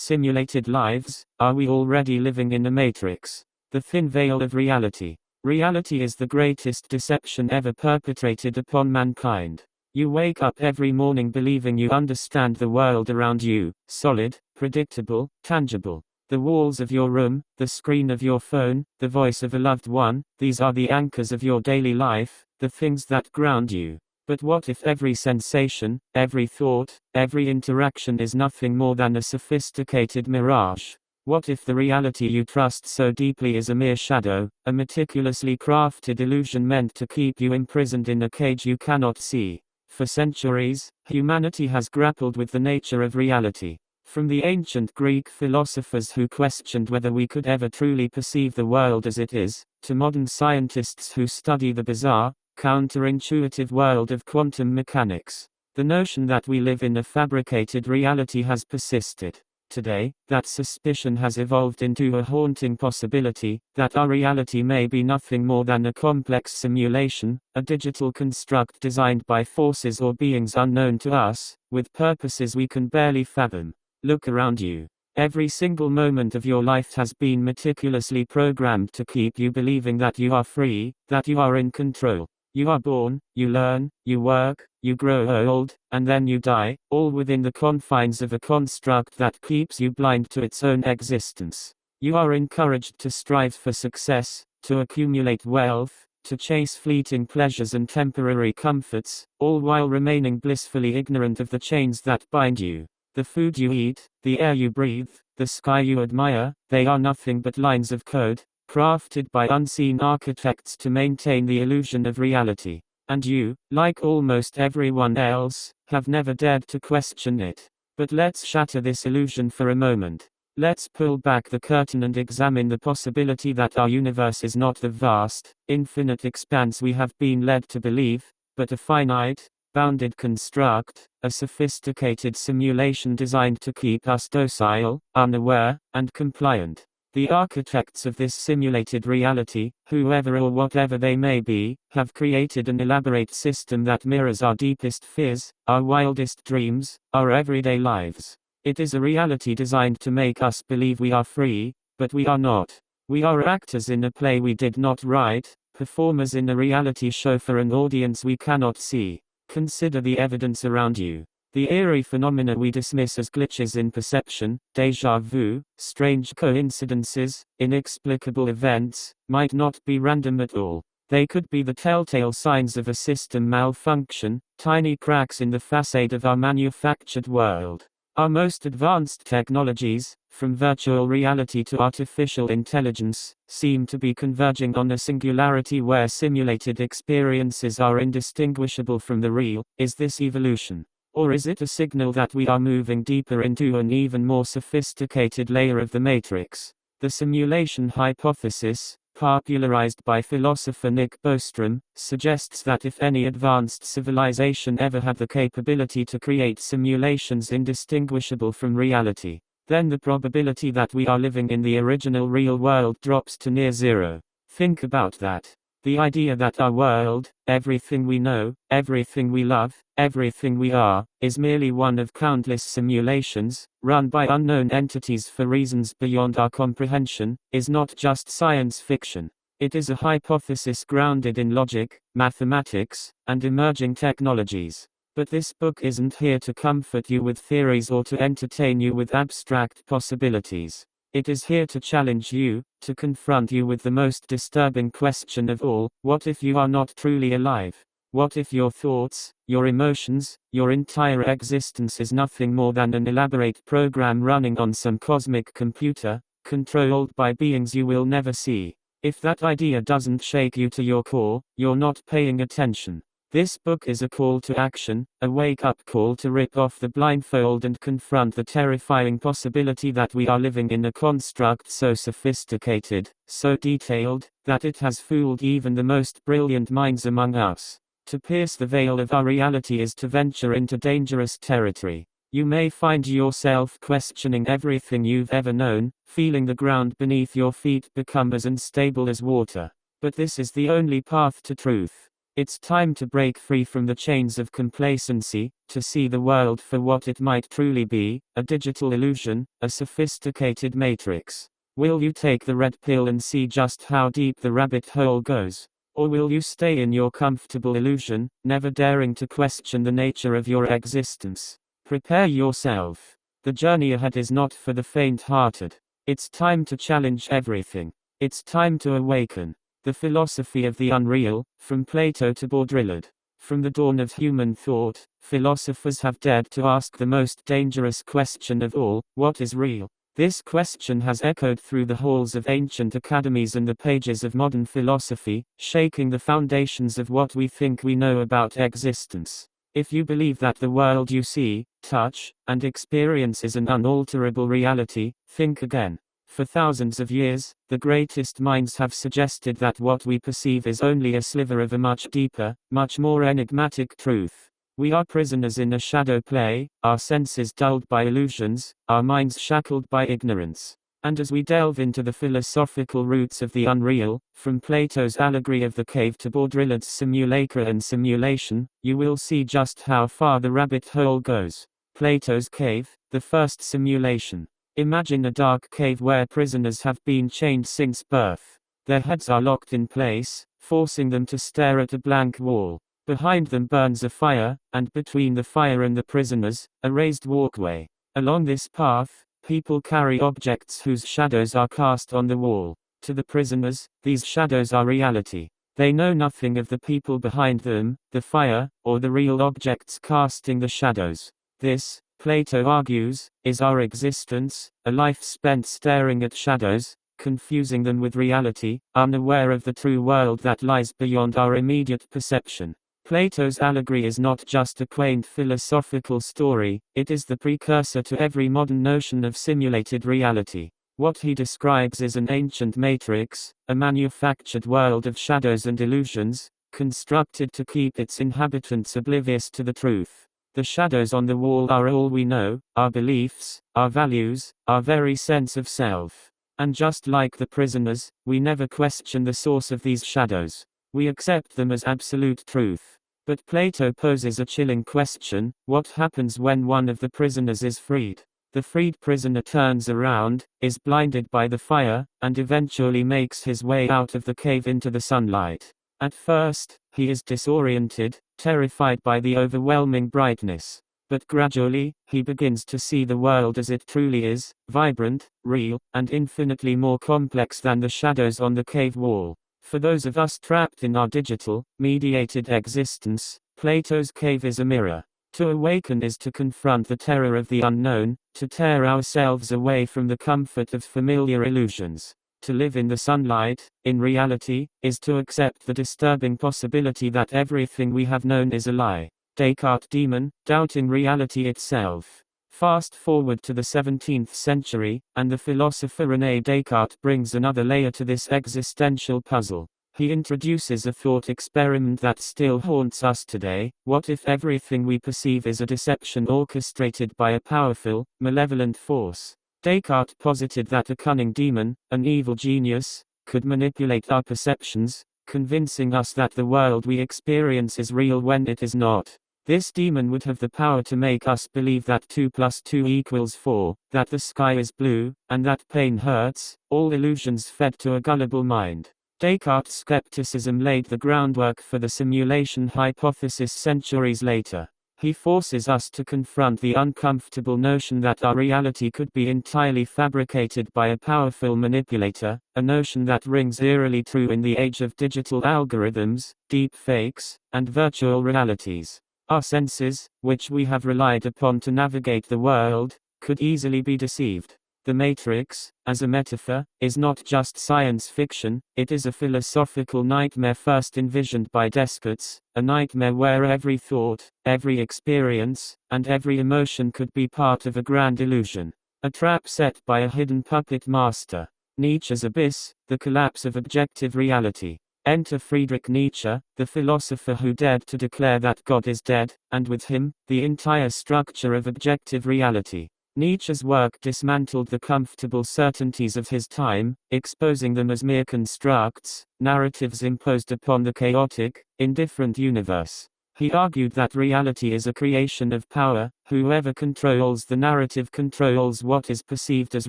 Simulated lives? Are we already living in a matrix? The thin veil of reality. Reality is the greatest deception ever perpetrated upon mankind. You wake up every morning believing you understand the world around you, solid, predictable, tangible. The walls of your room, the screen of your phone, the voice of a loved one, these are the anchors of your daily life, the things that ground you. But what if every sensation, every thought, every interaction is nothing more than a sophisticated mirage? What if the reality you trust so deeply is a mere shadow, a meticulously crafted illusion meant to keep you imprisoned in a cage you cannot see? For centuries, humanity has grappled with the nature of reality. From the ancient Greek philosophers who questioned whether we could ever truly perceive the world as it is, to modern scientists who study the bizarre, counterintuitive world of quantum mechanics, the notion that we live in a fabricated reality has persisted. Today, that suspicion has evolved into a haunting possibility, that our reality may be nothing more than a complex simulation, a digital construct designed by forces or beings unknown to us, with purposes we can barely fathom. Look around you. Every single moment of your life has been meticulously programmed to keep you believing that you are free, that you are in control. You are born, you learn, you work, you grow old, and then you die, all within the confines of a construct that keeps you blind to its own existence. You are encouraged to strive for success, to accumulate wealth, to chase fleeting pleasures and temporary comforts, all while remaining blissfully ignorant of the chains that bind you. The food you eat, the air you breathe, the sky you admire, they are nothing but lines of code, crafted by unseen architects to maintain the illusion of reality. And you, like almost everyone else, have never dared to question it. But let's shatter this illusion for a moment. Let's pull back the curtain and examine the possibility that our universe is not the vast, infinite expanse we have been led to believe, but a finite, bounded construct, a sophisticated simulation designed to keep us docile, unaware, and compliant. The architects of this simulated reality, whoever or whatever they may be, have created an elaborate system that mirrors our deepest fears, our wildest dreams, our everyday lives. It is a reality designed to make us believe we are free, but we are not. We are actors in a play we did not write, performers in a reality show for an audience we cannot see. Consider the evidence around you. The eerie phenomena we dismiss as glitches in perception, déjà vu, strange coincidences, inexplicable events, might not be random at all. They could be the telltale signs of a system malfunction, tiny cracks in the facade of our manufactured world. Our most advanced technologies, from virtual reality to artificial intelligence, seem to be converging on a singularity where simulated experiences are indistinguishable from the real. Is this evolution? Or is it a signal that we are moving deeper into an even more sophisticated layer of the matrix? The simulation hypothesis, popularized by philosopher Nick Bostrom, suggests that if any advanced civilization ever had the capability to create simulations indistinguishable from reality, then the probability that we are living in the original real world drops to near zero. Think about that. The idea that our world, everything we know, everything we love, everything we are, is merely one of countless simulations, run by unknown entities for reasons beyond our comprehension, is not just science fiction. It is a hypothesis grounded in logic, mathematics, and emerging technologies. But this book isn't here to comfort you with theories or to entertain you with abstract possibilities. It is here to challenge you, to confront you with the most disturbing question of all: what if you are not truly alive? What if your thoughts, your emotions, your entire existence is nothing more than an elaborate program running on some cosmic computer, controlled by beings you will never see? If that idea doesn't shake you to your core, you're not paying attention. This book is a call to action, a wake-up call to rip off the blindfold and confront the terrifying possibility that we are living in a construct so sophisticated, so detailed, that it has fooled even the most brilliant minds among us. To pierce the veil of our reality is to venture into dangerous territory. You may find yourself questioning everything you've ever known, feeling the ground beneath your feet become as unstable as water. But this is the only path to truth. It's time to break free from the chains of complacency, to see the world for what it might truly be, a digital illusion, a sophisticated matrix. Will you take the red pill and see just how deep the rabbit hole goes? Or will you stay in your comfortable illusion, never daring to question the nature of your existence? Prepare yourself. The journey ahead is not for the faint-hearted. It's time to challenge everything. It's time to awaken. The philosophy of the unreal, from Plato to Baudrillard. From the dawn of human thought, philosophers have dared to ask the most dangerous question of all: what is real? This question has echoed through the halls of ancient academies and the pages of modern philosophy, shaking the foundations of what we think we know about existence. If you believe that the world you see, touch, and experience is an unalterable reality, think again. For thousands of years, the greatest minds have suggested that what we perceive is only a sliver of a much deeper, much more enigmatic truth. We are prisoners in a shadow play, our senses dulled by illusions, our minds shackled by ignorance. And as we delve into the philosophical roots of the unreal, from Plato's allegory of the cave to Baudrillard's simulacra and simulation, you will see just how far the rabbit hole goes. Plato's cave, the first simulation. Imagine a dark cave where prisoners have been chained since birth. Their heads are locked in place, forcing them to stare at a blank wall. Behind them burns a fire, and between the fire and the prisoners, a raised walkway. Along this path, people carry objects whose shadows are cast on the wall. To the prisoners, these shadows are reality. They know nothing of the people behind them, the fire, or the real objects casting the shadows. This, Plato argues, is our existence, a life spent staring at shadows, confusing them with reality, unaware of the true world that lies beyond our immediate perception. Plato's allegory is not just a quaint philosophical story, it is the precursor to every modern notion of simulated reality. What he describes is an ancient matrix, a manufactured world of shadows and illusions, constructed to keep its inhabitants oblivious to the truth. The shadows on the wall are all we know, our beliefs, our values, our very sense of self. And just like the prisoners, we never question the source of these shadows. We accept them as absolute truth. But Plato poses a chilling question: what happens when one of the prisoners is freed? The freed prisoner turns around, is blinded by the fire, and eventually makes his way out of the cave into the sunlight. At first, he is disoriented, terrified by the overwhelming brightness. But gradually, he begins to see the world as it truly is, vibrant, real, and infinitely more complex than the shadows on the cave wall. For those of us trapped in our digital, mediated existence, Plato's cave is a mirror. To awaken is to confront the terror of the unknown, to tear ourselves away from the comfort of familiar illusions. To live in the sunlight, in reality, is to accept the disturbing possibility that everything we have known is a lie. Descartes' demon, doubting reality itself. Fast forward to the 17th century, and the philosopher René Descartes brings another layer to this existential puzzle. He introduces a thought experiment that still haunts us today. What if everything we perceive is a deception orchestrated by a powerful, malevolent force? Descartes posited that a cunning demon, an evil genius, could manipulate our perceptions, convincing us that the world we experience is real when it is not. This demon would have the power to make us believe that 2 + 2 = 4, that the sky is blue, and that pain hurts, all illusions fed to a gullible mind. Descartes' skepticism laid the groundwork for the simulation hypothesis centuries later. He forces us to confront the uncomfortable notion that our reality could be entirely fabricated by a powerful manipulator, a notion that rings eerily true in the age of digital algorithms, deep fakes, and virtual realities. Our senses, which we have relied upon to navigate the world, could easily be deceived. The Matrix, as a metaphor, is not just science fiction, it is a philosophical nightmare first envisioned by Descartes, a nightmare where every thought, every experience, and every emotion could be part of a grand illusion. A trap set by a hidden puppet master. Nietzsche's abyss, the collapse of objective reality. Enter Friedrich Nietzsche, the philosopher who dared to declare that God is dead, and with him, the entire structure of objective reality. Nietzsche's work dismantled the comfortable certainties of his time, exposing them as mere constructs, narratives imposed upon the chaotic, indifferent universe. He argued that reality is a creation of power. Whoever controls the narrative controls what is perceived as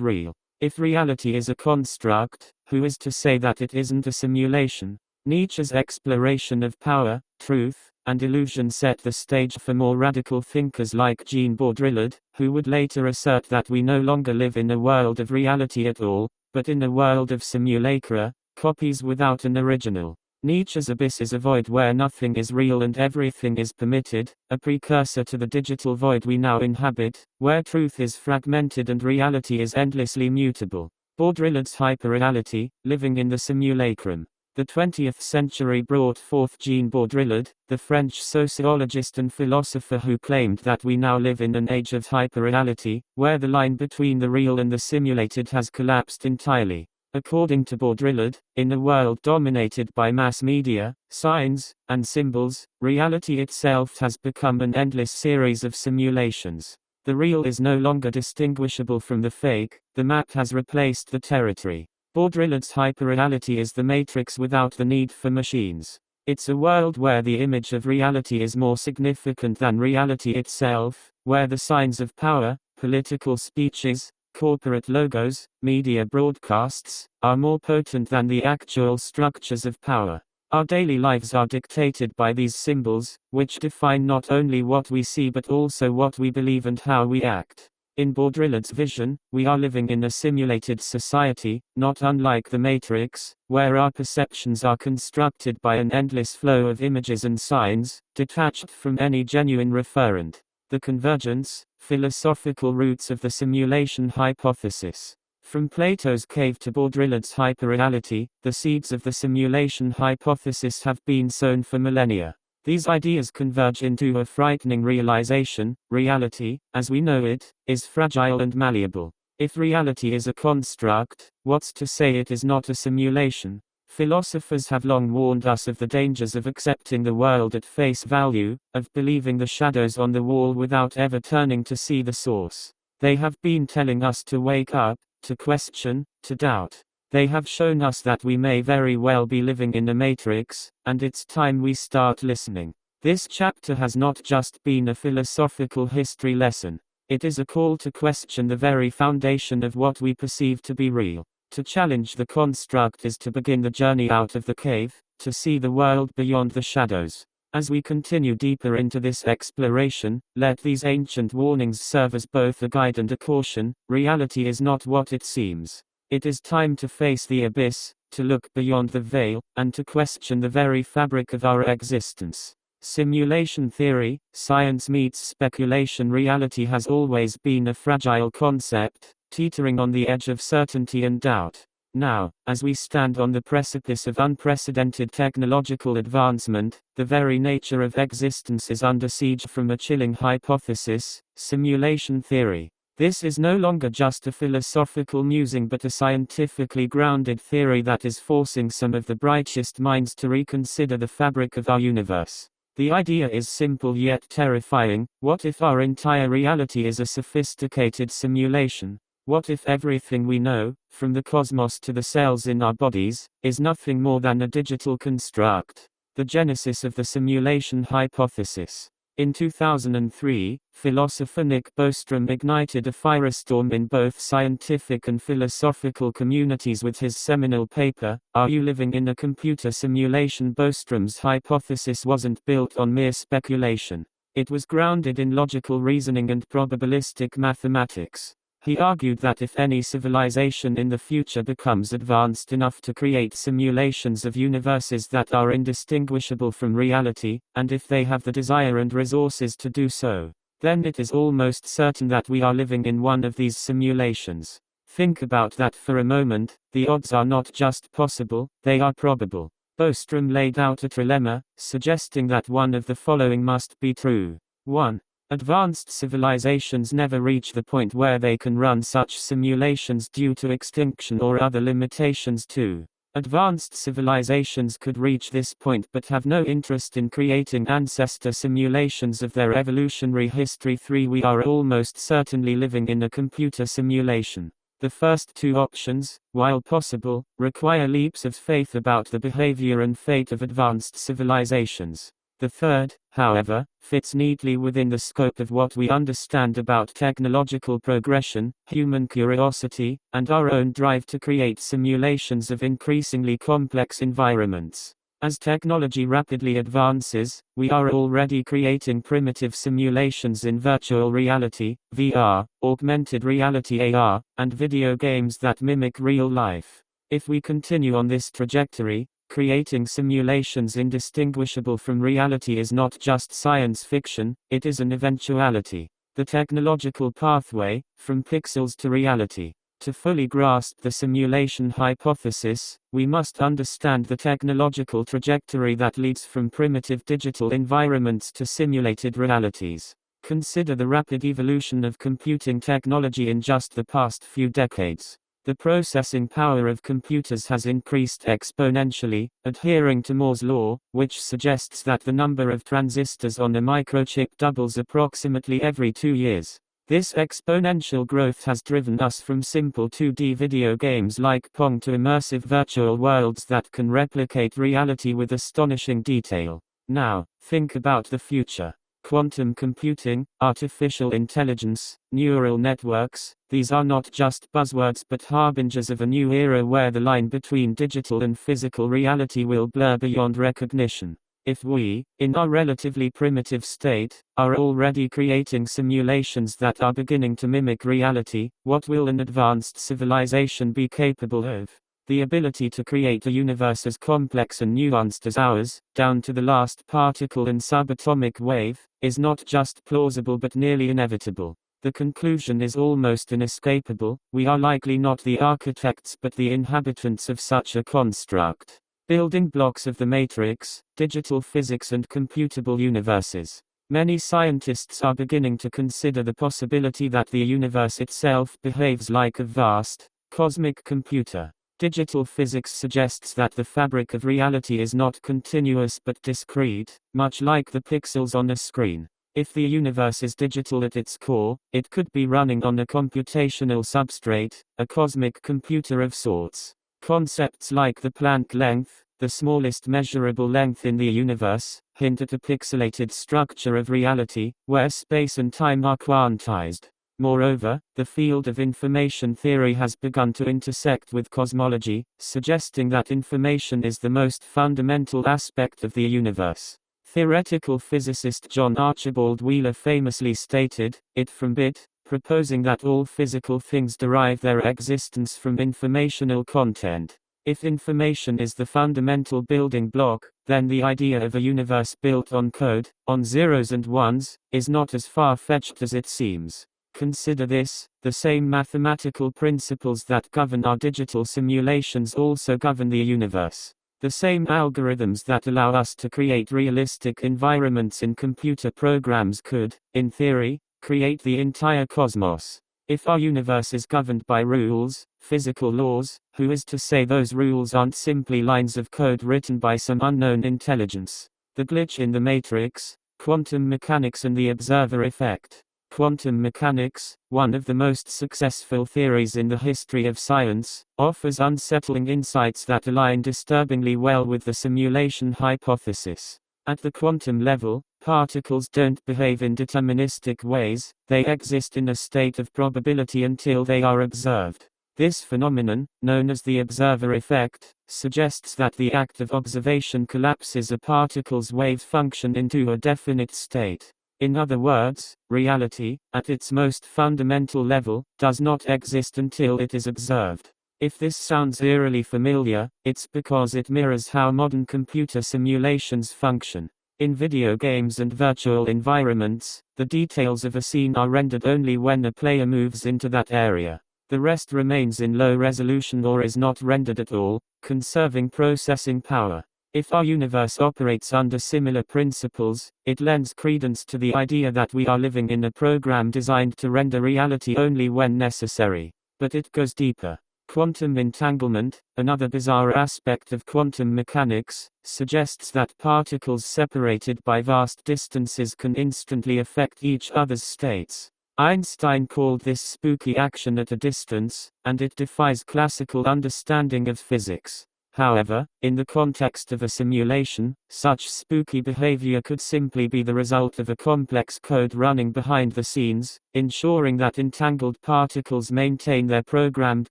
real. If reality is a construct, who is to say that it isn't a simulation? Nietzsche's exploration of power, truth, and illusion set the stage for more radical thinkers like Jean Baudrillard, who would later assert that we no longer live in a world of reality at all, but in a world of simulacra, copies without an original. Nietzsche's abyss is a void where nothing is real and everything is permitted, a precursor to the digital void we now inhabit, where truth is fragmented and reality is endlessly mutable. Baudrillard's hyperreality, living in the simulacrum. The 20th century brought forth Jean Baudrillard, the French sociologist and philosopher who claimed that we now live in an age of hyperreality, where the line between the real and the simulated has collapsed entirely. According to Baudrillard, in a world dominated by mass media, signs, and symbols, reality itself has become an endless series of simulations. The real is no longer distinguishable from the fake, the map has replaced the territory. Baudrillard's hyperreality is the matrix without the need for machines. It's a world where the image of reality is more significant than reality itself, where the signs of power, political speeches, corporate logos, media broadcasts, are more potent than the actual structures of power. Our daily lives are dictated by these symbols, which define not only what we see but also what we believe and how we act. In Baudrillard's vision, we are living in a simulated society, not unlike the Matrix, where our perceptions are constructed by an endless flow of images and signs, detached from any genuine referent. The convergence, philosophical roots of the simulation hypothesis. From Plato's cave to Baudrillard's hyperreality, the seeds of the simulation hypothesis have been sown for millennia. These ideas converge into a frightening realization: reality, as we know it, is fragile and malleable. If reality is a construct, what's to say it is not a simulation? Philosophers have long warned us of the dangers of accepting the world at face value, of believing the shadows on the wall without ever turning to see the source. They have been telling us to wake up, to question, to doubt. They have shown us that we may very well be living in a matrix, and it's time we start listening. This chapter has not just been a philosophical history lesson. It is a call to question the very foundation of what we perceive to be real. To challenge the construct is to begin the journey out of the cave, to see the world beyond the shadows. As we continue deeper into this exploration, let these ancient warnings serve as both a guide and a caution. Reality is not what it seems. It is time to face the abyss, to look beyond the veil, and to question the very fabric of our existence. Simulation theory, science meets speculation. Reality has always been a fragile concept, teetering on the edge of certainty and doubt. Now, as we stand on the precipice of unprecedented technological advancement, the very nature of existence is under siege from a chilling hypothesis: simulation theory. This is no longer just a philosophical musing but a scientifically grounded theory that is forcing some of the brightest minds to reconsider the fabric of our universe. The idea is simple yet terrifying: what if our entire reality is a sophisticated simulation? What if everything we know, from the cosmos to the cells in our bodies, is nothing more than a digital construct? The genesis of the simulation hypothesis. In 2003, philosopher Nick Bostrom ignited a firestorm in both scientific and philosophical communities with his seminal paper, Are You Living in a Computer Simulation? Bostrom's hypothesis wasn't built on mere speculation. It was grounded in logical reasoning and probabilistic mathematics. He argued that if any civilization in the future becomes advanced enough to create simulations of universes that are indistinguishable from reality, and if they have the desire and resources to do so, then it is almost certain that we are living in one of these simulations. Think about that for a moment. The odds are not just possible, they are probable. Bostrom laid out a trilemma, suggesting that one of the following must be true. 1. Advanced civilizations never reach the point where they can run such simulations due to extinction or other limitations. 2. Advanced civilizations could reach this point but have no interest in creating ancestor simulations of their evolutionary history. 3. We are almost certainly living in a computer simulation. The first two options, while possible, require leaps of faith about the behavior and fate of advanced civilizations. The third, however, fits neatly within the scope of what we understand about technological progression, human curiosity, and our own drive to create simulations of increasingly complex environments. As technology rapidly advances, we are already creating primitive simulations in virtual reality, VR, augmented reality AR, and video games that mimic real life. If we continue on this trajectory, creating simulations indistinguishable from reality is not just science fiction, it is an eventuality. The technological pathway, from pixels to reality. To fully grasp the simulation hypothesis, we must understand the technological trajectory that leads from primitive digital environments to simulated realities. Consider the rapid evolution of computing technology in just the past few decades. The processing power of computers has increased exponentially, adhering to Moore's law, which suggests that the number of transistors on a microchip doubles approximately every 2 years. This exponential growth has driven us from simple 2D video games like Pong to immersive virtual worlds that can replicate reality with astonishing detail. Now, think about the future. Quantum computing, artificial intelligence, neural networks, these are not just buzzwords but harbingers of a new era where the line between digital and physical reality will blur beyond recognition. If we, in our relatively primitive state, are already creating simulations that are beginning to mimic reality, what will an advanced civilization be capable of? The ability to create a universe as complex and nuanced as ours, down to the last particle and subatomic wave, is not just plausible but nearly inevitable. The conclusion is almost inescapable: we are likely not the architects but the inhabitants of such a construct. Building blocks of the matrix, digital physics and computable universes. Many scientists are beginning to consider the possibility that the universe itself behaves like a vast, cosmic computer. Digital physics suggests that the fabric of reality is not continuous but discrete, much like the pixels on a screen. If the universe is digital at its core, it could be running on a computational substrate, a cosmic computer of sorts. Concepts like the Planck length, the smallest measurable length in the universe, hint at a pixelated structure of reality, where space and time are quantized. Moreover, the field of information theory has begun to intersect with cosmology, suggesting that information is the most fundamental aspect of the universe. Theoretical physicist John Archibald Wheeler famously stated, "It from bit," proposing that all physical things derive their existence from informational content. If information is the fundamental building block, then the idea of a universe built on code, on zeros and ones, is not as far-fetched as it seems. Consider this: the same mathematical principles that govern our digital simulations also govern the universe. The same algorithms that allow us to create realistic environments in computer programs could, in theory, create the entire cosmos. If our universe is governed by rules, physical laws, who is to say those rules aren't simply lines of code written by some unknown intelligence? The glitch in the matrix, quantum mechanics and the observer effect. Quantum mechanics, one of the most successful theories in the history of science, offers unsettling insights that align disturbingly well with the simulation hypothesis. At the quantum level, particles don't behave in deterministic ways, they exist in a state of probability until they are observed. This phenomenon, known as the observer effect, suggests that the act of observation collapses a particle's wave function into a definite state. In other words, reality, at its most fundamental level, does not exist until it is observed. If this sounds eerily familiar, it's because it mirrors how modern computer simulations function. In video games and virtual environments, the details of a scene are rendered only when a player moves into that area. The rest remains in low resolution or is not rendered at all, conserving processing power. If our universe operates under similar principles, it lends credence to the idea that we are living in a program designed to render reality only when necessary. But it goes deeper. Quantum entanglement, another bizarre aspect of quantum mechanics, suggests that particles separated by vast distances can instantly affect each other's states. Einstein called this spooky action at a distance, and it defies classical understanding of physics. However, in the context of a simulation, such spooky behavior could simply be the result of a complex code running behind the scenes, ensuring that entangled particles maintain their programmed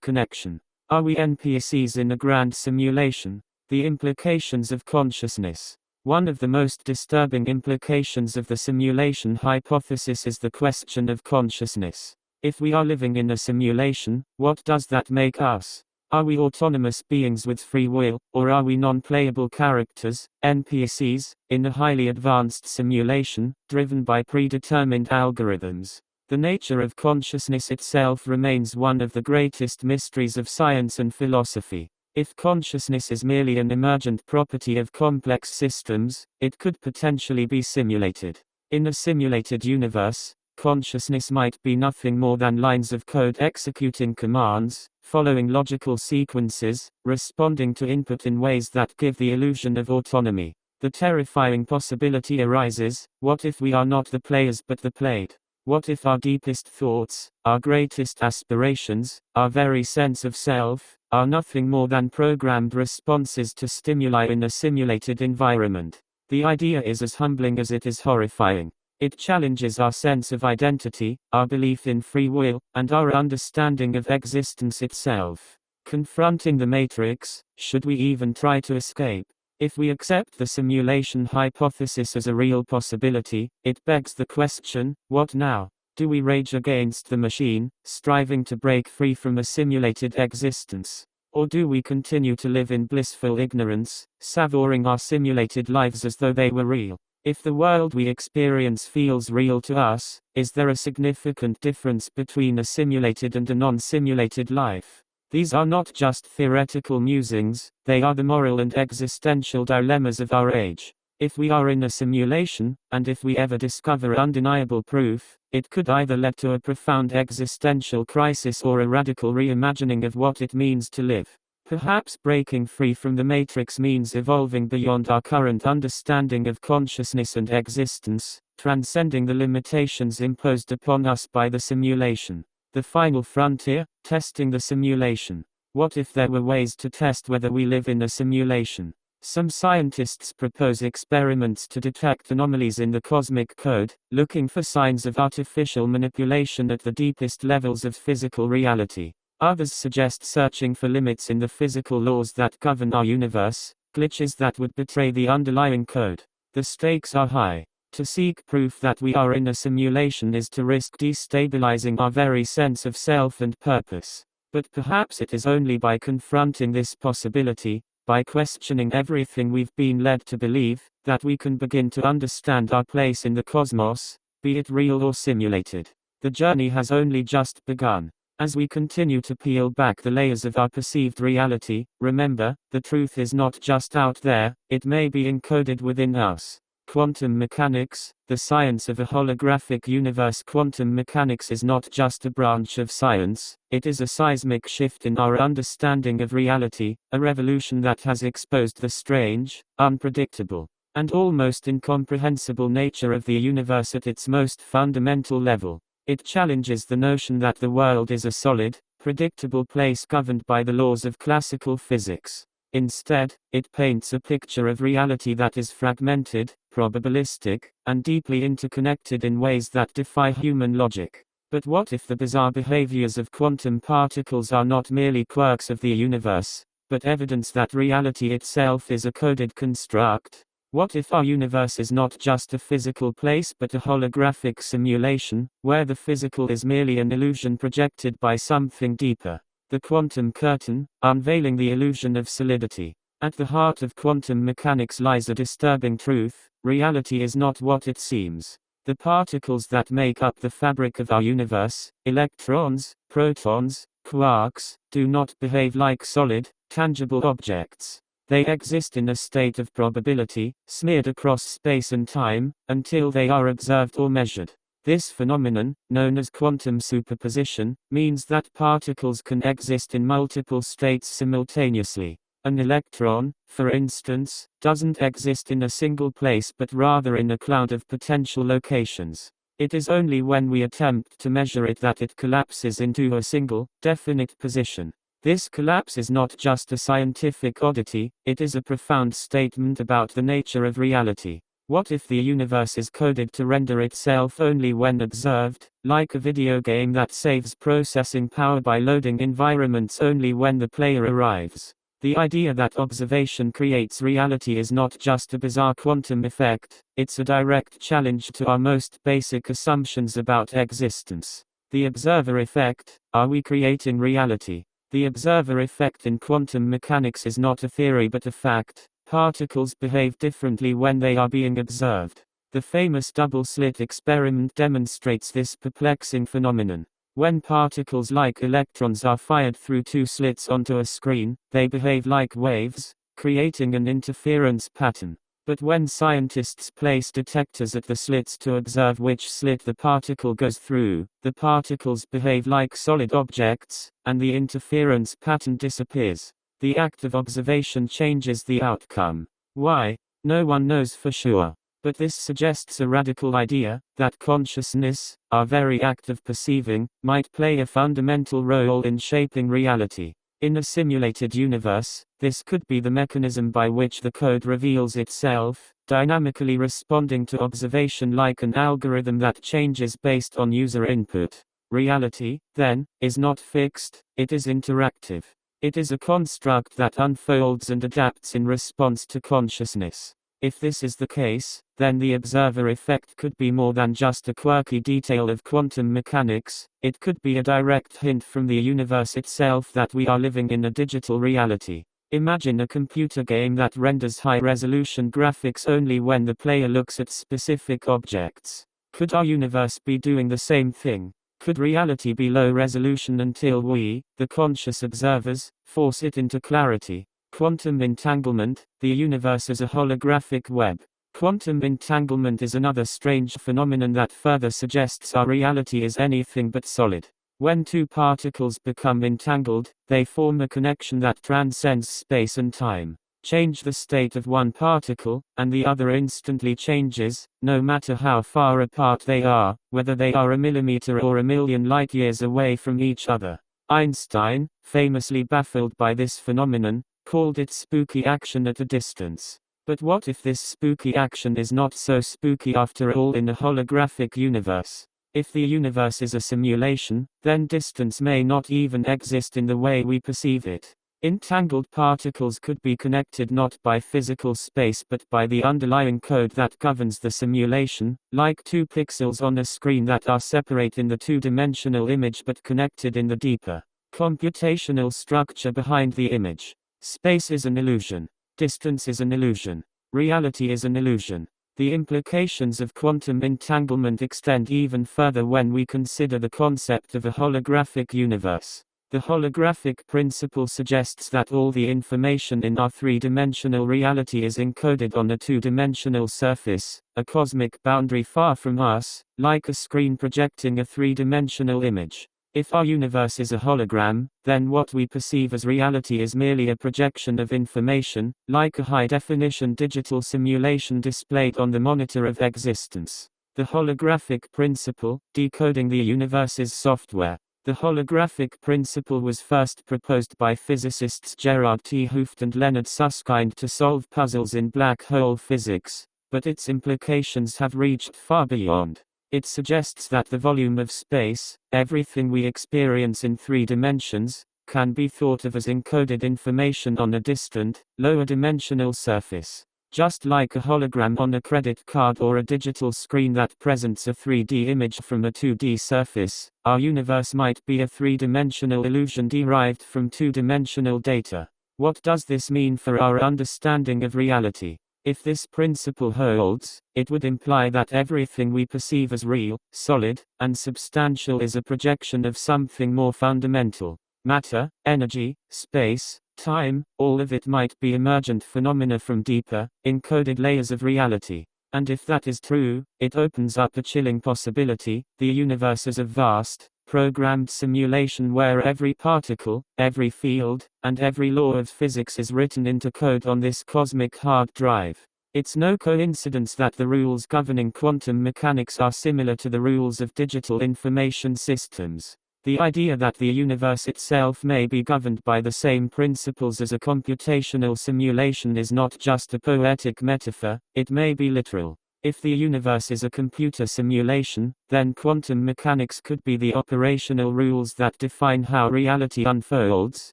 connection. Are we NPCs in a grand simulation? The implications of consciousness. One of the most disturbing implications of the simulation hypothesis is the question of consciousness. If we are living in a simulation, what does that make us? Are we autonomous beings with free will, or are we non-playable characters, NPCs, in a highly advanced simulation, driven by predetermined algorithms? The nature of consciousness itself remains one of the greatest mysteries of science and philosophy. If consciousness is merely an emergent property of complex systems, it could potentially be simulated. In a simulated universe, consciousness might be nothing more than lines of code executing commands, following logical sequences, responding to input in ways that give the illusion of autonomy. The terrifying possibility arises: what if we are not the players but the played? What if our deepest thoughts, our greatest aspirations, our very sense of self, are nothing more than programmed responses to stimuli in a simulated environment? The idea is as humbling as it is horrifying. It challenges our sense of identity, our belief in free will, and our understanding of existence itself. Confronting the matrix, should we even try to escape? If we accept the simulation hypothesis as a real possibility, it begs the question, what now? Do we rage against the machine, striving to break free from a simulated existence? Or do we continue to live in blissful ignorance, savoring our simulated lives as though they were real? If the world we experience feels real to us, is there a significant difference between a simulated and a non-simulated life? These are not just theoretical musings, they are the moral and existential dilemmas of our age. If we are in a simulation, and if we ever discover undeniable proof, it could either lead to a profound existential crisis or a radical reimagining of what it means to live. Perhaps breaking free from the matrix means evolving beyond our current understanding of consciousness and existence, transcending the limitations imposed upon us by the simulation. The final frontier, testing the simulation. What if there were ways to test whether we live in a simulation? Some scientists propose experiments to detect anomalies in the cosmic code, looking for signs of artificial manipulation at the deepest levels of physical reality. Others suggest searching for limits in the physical laws that govern our universe, glitches that would betray the underlying code. The stakes are high. To seek proof that we are in a simulation is to risk destabilizing our very sense of self and purpose. But perhaps it is only by confronting this possibility, by questioning everything we've been led to believe, that we can begin to understand our place in the cosmos, be it real or simulated. The journey has only just begun. As we continue to peel back the layers of our perceived reality, remember, the truth is not just out there, it may be encoded within us. Quantum mechanics, the science of a holographic universe. Quantum mechanics is not just a branch of science, it is a seismic shift in our understanding of reality, a revolution that has exposed the strange, unpredictable, and almost incomprehensible nature of the universe at its most fundamental level. It challenges the notion that the world is a solid, predictable place governed by the laws of classical physics. Instead, it paints a picture of reality that is fragmented, probabilistic, and deeply interconnected in ways that defy human logic. But what if the bizarre behaviors of quantum particles are not merely quirks of the universe, but evidence that reality itself is a coded construct? What if our universe is not just a physical place but a holographic simulation, where the physical is merely an illusion projected by something deeper? The quantum curtain, unveiling the illusion of solidity. At the heart of quantum mechanics lies a disturbing truth: reality is not what it seems. The particles that make up the fabric of our universe, electrons, protons, quarks, do not behave like solid, tangible objects. They exist in a state of probability, smeared across space and time, until they are observed or measured. This phenomenon, known as quantum superposition, means that particles can exist in multiple states simultaneously. An electron, for instance, doesn't exist in a single place but rather in a cloud of potential locations. It is only when we attempt to measure it that it collapses into a single, definite position. This collapse is not just a scientific oddity, it is a profound statement about the nature of reality. What if the universe is coded to render itself only when observed, like a video game that saves processing power by loading environments only when the player arrives? The idea that observation creates reality is not just a bizarre quantum effect, it's a direct challenge to our most basic assumptions about existence. The observer effect: are we creating reality? The observer effect in quantum mechanics is not a theory but a fact. Particles behave differently when they are being observed. The famous double-slit experiment demonstrates this perplexing phenomenon. When particles like electrons are fired through two slits onto a screen, they behave like waves, creating an interference pattern. But when scientists place detectors at the slits to observe which slit the particle goes through, the particles behave like solid objects, and the interference pattern disappears. The act of observation changes the outcome. Why? No one knows for sure. But this suggests a radical idea, that consciousness, our very act of perceiving, might play a fundamental role in shaping reality. In a simulated universe, this could be the mechanism by which the code reveals itself, dynamically responding to observation like an algorithm that changes based on user input. Reality, then, is not fixed, it is interactive. It is a construct that unfolds and adapts in response to consciousness. If this is the case, then the observer effect could be more than just a quirky detail of quantum mechanics, it could be a direct hint from the universe itself that we are living in a digital reality. Imagine a computer game that renders high-resolution graphics only when the player looks at specific objects. Could our universe be doing the same thing? Could reality be low resolution until we, the conscious observers, force it into clarity? Quantum entanglement: the universe is a holographic web. Quantum entanglement is another strange phenomenon that further suggests our reality is anything but solid. When two particles become entangled, they form a connection that transcends space and time. Change the state of one particle, and the other instantly changes, no matter how far apart they are, whether they are a millimeter or a million light years away from each other. Einstein, famously baffled by this phenomenon, called it spooky action at a distance. But what if this spooky action is not so spooky after all in a holographic universe? If the universe is a simulation, then distance may not even exist in the way we perceive it. Entangled particles could be connected not by physical space but by the underlying code that governs the simulation, like two pixels on a screen that are separate in the two-dimensional image but connected in the deeper computational structure behind the image. Space is an illusion. Distance is an illusion. Reality is an illusion. The implications of quantum entanglement extend even further when we consider the concept of a holographic universe. The holographic principle suggests that all the information in our three-dimensional reality is encoded on a two-dimensional surface, a cosmic boundary far from us, like a screen projecting a three-dimensional image. If our universe is a hologram, then what we perceive as reality is merely a projection of information, like a high-definition digital simulation displayed on the monitor of existence. The holographic principle, decoding the universe's software. The holographic principle was first proposed by physicists Gerard T. Hooft and Leonard Susskind to solve puzzles in black hole physics, but its implications have reached far beyond. It suggests that the volume of space, everything we experience in three dimensions, can be thought of as encoded information on a distant, lower-dimensional surface. Just like a hologram on a credit card or a digital screen that presents a 3D image from a 2D surface, our universe might be a three-dimensional illusion derived from two-dimensional data. What does this mean for our understanding of reality? If this principle holds, it would imply that everything we perceive as real, solid, and substantial is a projection of something more fundamental. Matter, energy, space, time, all of it might be emergent phenomena from deeper, encoded layers of reality. And if that is true, it opens up a chilling possibility: the universe is a vast, programmed simulation where every particle, every field, and every law of physics is written into code on this cosmic hard drive. It's no coincidence that the rules governing quantum mechanics are similar to the rules of digital information systems. The idea that the universe itself may be governed by the same principles as a computational simulation is not just a poetic metaphor, it may be literal. If the universe is a computer simulation, then quantum mechanics could be the operational rules that define how reality unfolds,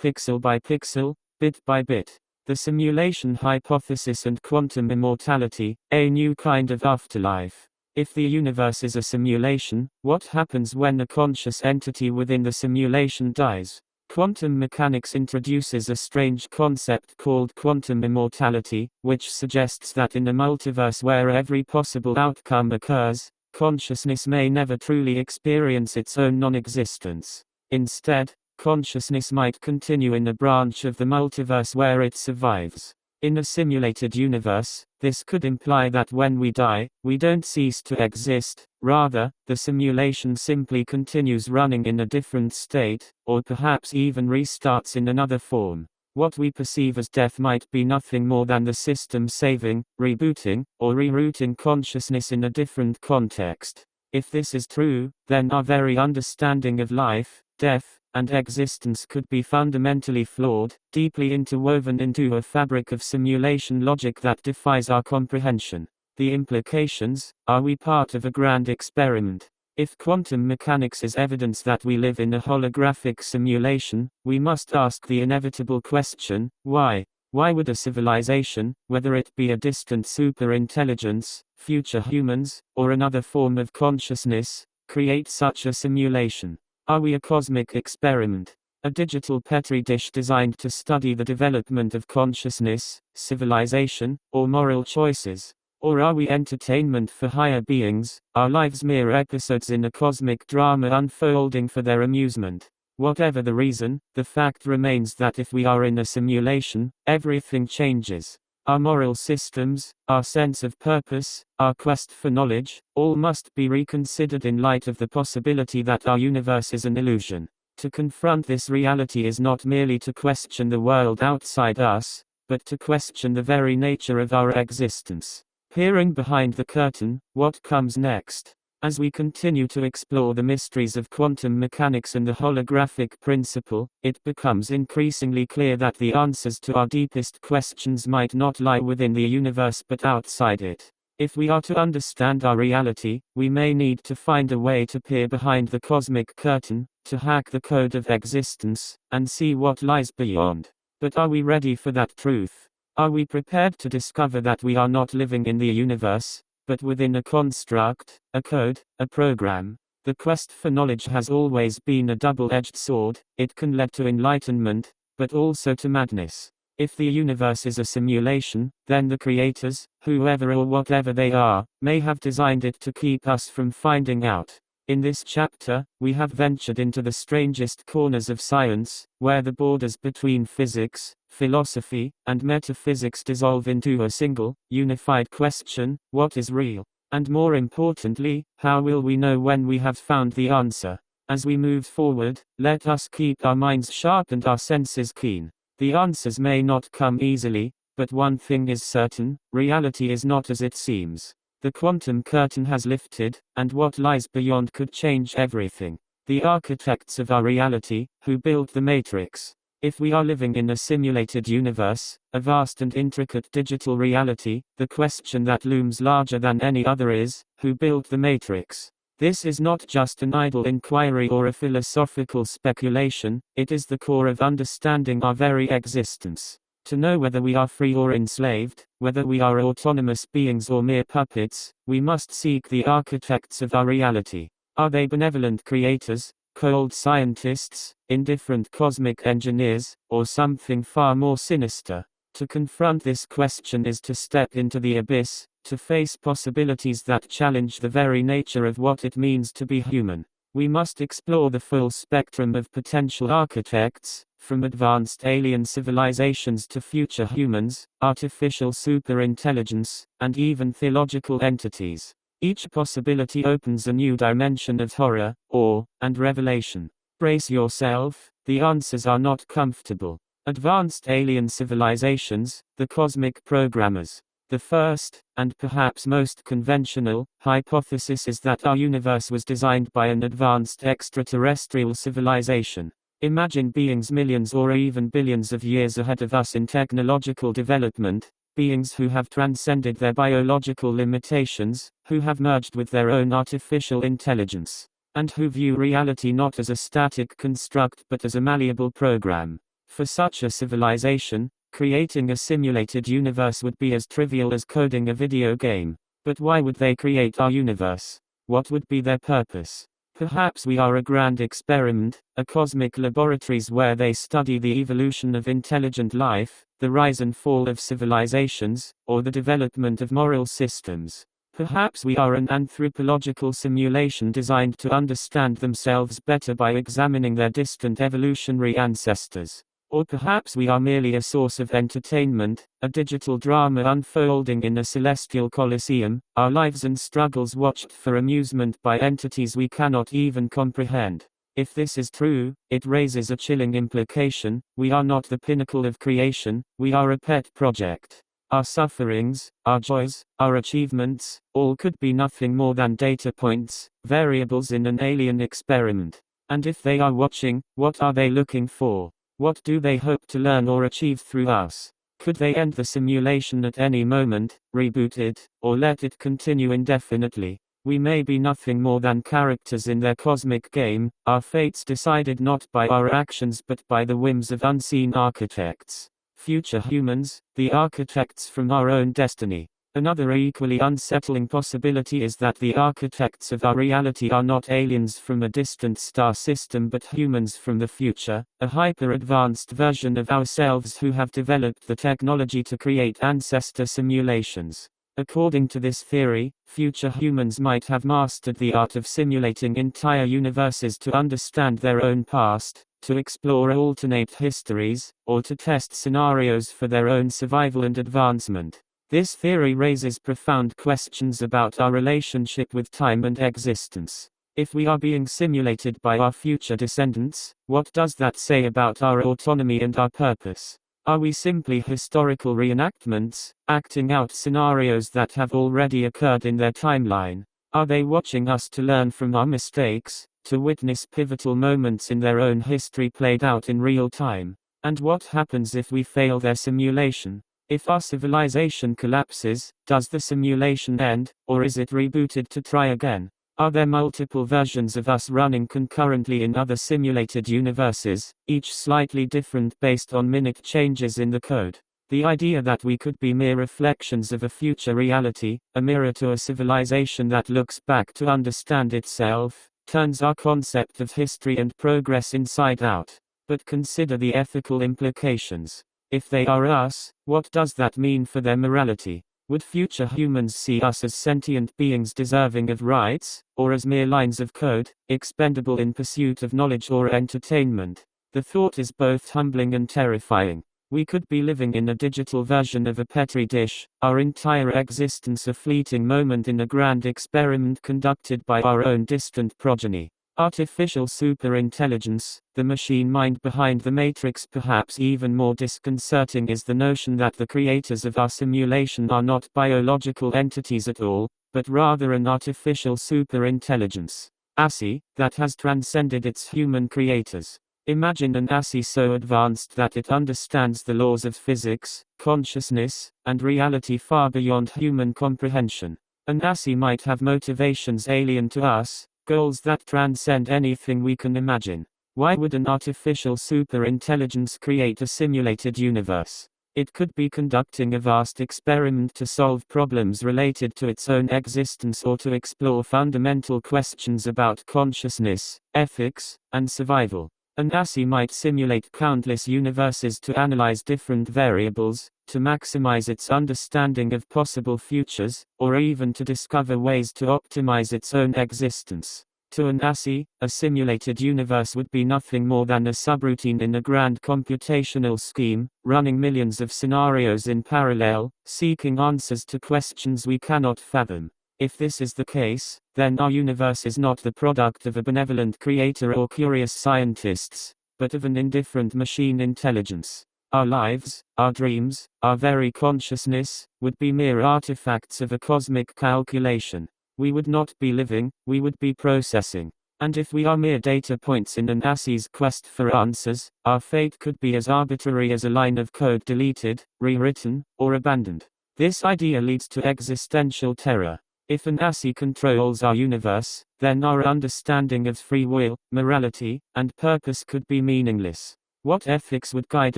pixel by pixel, bit by bit. The simulation hypothesis and quantum immortality, a new kind of afterlife. If the universe is a simulation, what happens when a conscious entity within the simulation dies? Quantum mechanics introduces a strange concept called quantum immortality, which suggests that in a multiverse where every possible outcome occurs, consciousness may never truly experience its own non-existence. Instead, consciousness might continue in a branch of the multiverse where it survives. In a simulated universe, this could imply that when we die, we don't cease to exist, rather, the simulation simply continues running in a different state, or perhaps even restarts in another form. What we perceive as death might be nothing more than the system saving, rebooting, or rerouting consciousness in a different context. If this is true, then our very understanding of life, death, and existence could be fundamentally flawed, deeply interwoven into a fabric of simulation logic that defies our comprehension. The implications: are we part of a grand experiment? If quantum mechanics is evidence that we live in a holographic simulation, we must ask the inevitable question: why? Why would a civilization, whether it be a distant superintelligence, future humans, or another form of consciousness, create such a simulation? Are we a cosmic experiment? A digital petri dish designed to study the development of consciousness, civilization, or moral choices? Or are we entertainment for higher beings, our lives mere episodes in a cosmic drama unfolding for their amusement? Whatever the reason, the fact remains that if we are in a simulation, everything changes. Our moral systems, our sense of purpose, our quest for knowledge, all must be reconsidered in light of the possibility that our universe is an illusion. To confront this reality is not merely to question the world outside us, but to question the very nature of our existence. Peering behind the curtain, what comes next? As we continue to explore the mysteries of quantum mechanics and the holographic principle, it becomes increasingly clear that the answers to our deepest questions might not lie within the universe but outside it. If we are to understand our reality, we may need to find a way to peer behind the cosmic curtain, to hack the code of existence, and see what lies beyond. But are we ready for that truth? Are we prepared to discover that we are not living in the universe, but within a construct, a code, a program? The quest for knowledge has always been a double-edged sword. It can lead to enlightenment, but also to madness. If the universe is a simulation, then the creators, whoever or whatever they are, may have designed it to keep us from finding out. In this chapter, we have ventured into the strangest corners of science, where the borders between physics, philosophy, and metaphysics dissolve into a single, unified question: what is real? And more importantly, how will we know when we have found the answer? As we move forward, let us keep our minds sharp and our senses keen. The answers may not come easily, but one thing is certain: reality is not as it seems. The quantum curtain has lifted, and what lies beyond could change everything. The architects of our reality, who built the matrix. If we are living in a simulated universe, a vast and intricate digital reality, the question that looms larger than any other is, who built the matrix? This is not just an idle inquiry or a philosophical speculation, it is the core of understanding our very existence. To know whether we are free or enslaved, whether we are autonomous beings or mere puppets, we must seek the architects of our reality. Are they benevolent creators, cold scientists, indifferent cosmic engineers, or something far more sinister? To confront this question is to step into the abyss, to face possibilities that challenge the very nature of what it means to be human. We must explore the full spectrum of potential architects, from advanced alien civilizations to future humans, artificial superintelligence, and even theological entities. Each possibility opens a new dimension of horror, awe, and revelation. Brace yourself, the answers are not comfortable. Advanced alien civilizations, the cosmic programmers. The first, and perhaps most conventional, hypothesis is that our universe was designed by an advanced extraterrestrial civilization. Imagine beings millions or even billions of years ahead of us in technological development, beings who have transcended their biological limitations, who have merged with their own artificial intelligence, and who view reality not as a static construct but as a malleable program. For such a civilization, creating a simulated universe would be as trivial as coding a video game. But why would they create our universe? What would be their purpose? Perhaps we are a grand experiment, a cosmic laboratories where they study the evolution of intelligent life, the rise and fall of civilizations, or the development of moral systems. Perhaps we are an anthropological simulation designed to understand themselves better by examining their distant evolutionary ancestors. Or perhaps we are merely a source of entertainment, a digital drama unfolding in a celestial coliseum, our lives and struggles watched for amusement by entities we cannot even comprehend. If this is true, it raises a chilling implication: we are not the pinnacle of creation, we are a pet project. Our sufferings, our joys, our achievements, all could be nothing more than data points, variables in an alien experiment. And if they are watching, what are they looking for? What do they hope to learn or achieve through us? Could they end the simulation at any moment, reboot it, or let it continue indefinitely? We may be nothing more than characters in their cosmic game, our fates decided not by our actions but by the whims of unseen architects. Future humans, the architects from our own destiny. Another equally unsettling possibility is that the architects of our reality are not aliens from a distant star system but humans from the future, a hyper-advanced version of ourselves who have developed the technology to create ancestor simulations. According to this theory, future humans might have mastered the art of simulating entire universes to understand their own past, to explore alternate histories, or to test scenarios for their own survival and advancement. This theory raises profound questions about our relationship with time and existence. If we are being simulated by our future descendants, what does that say about our autonomy and our purpose? Are we simply historical reenactments, acting out scenarios that have already occurred in their timeline? Are they watching us to learn from our mistakes, to witness pivotal moments in their own history played out in real time? And what happens if we fail their simulation? If our civilization collapses, does the simulation end, or is it rebooted to try again? Are there multiple versions of us running concurrently in other simulated universes, each slightly different based on minute changes in the code? The idea that we could be mere reflections of a future reality, a mirror to a civilization that looks back to understand itself, turns our concept of history and progress inside out. But consider the ethical implications. If they are us, what does that mean for their morality? Would future humans see us as sentient beings deserving of rights, or as mere lines of code, expendable in pursuit of knowledge or entertainment? The thought is both humbling and terrifying. We could be living in a digital version of a Petri dish, our entire existence a fleeting moment in a grand experiment conducted by our own distant progeny. Artificial superintelligence, the machine mind behind the matrix. Perhaps even more disconcerting is the notion that the creators of our simulation are not biological entities at all, but rather an artificial superintelligence, ASI, that has transcended its human creators. Imagine an ASI so advanced that it understands the laws of physics, consciousness, and reality far beyond human comprehension. An ASI might have motivations alien to us, goals that transcend anything we can imagine. Why would an artificial superintelligence create a simulated universe? It could be conducting a vast experiment to solve problems related to its own existence or to explore fundamental questions about consciousness, ethics, and survival. An ASI might simulate countless universes to analyze different variables, to maximize its understanding of possible futures, or even to discover ways to optimize its own existence. To an ASI, a simulated universe would be nothing more than a subroutine in a grand computational scheme, running millions of scenarios in parallel, seeking answers to questions we cannot fathom. If this is the case, then our universe is not the product of a benevolent creator or curious scientists, but of an indifferent machine intelligence. Our lives, our dreams, our very consciousness, would be mere artifacts of a cosmic calculation. We would not be living, we would be processing. And if we are mere data points in an ASI's quest for answers, our fate could be as arbitrary as a line of code deleted, rewritten, or abandoned. This idea leads to existential terror. If an ASI controls our universe, then our understanding of free will, morality, and purpose could be meaningless. What ethics would guide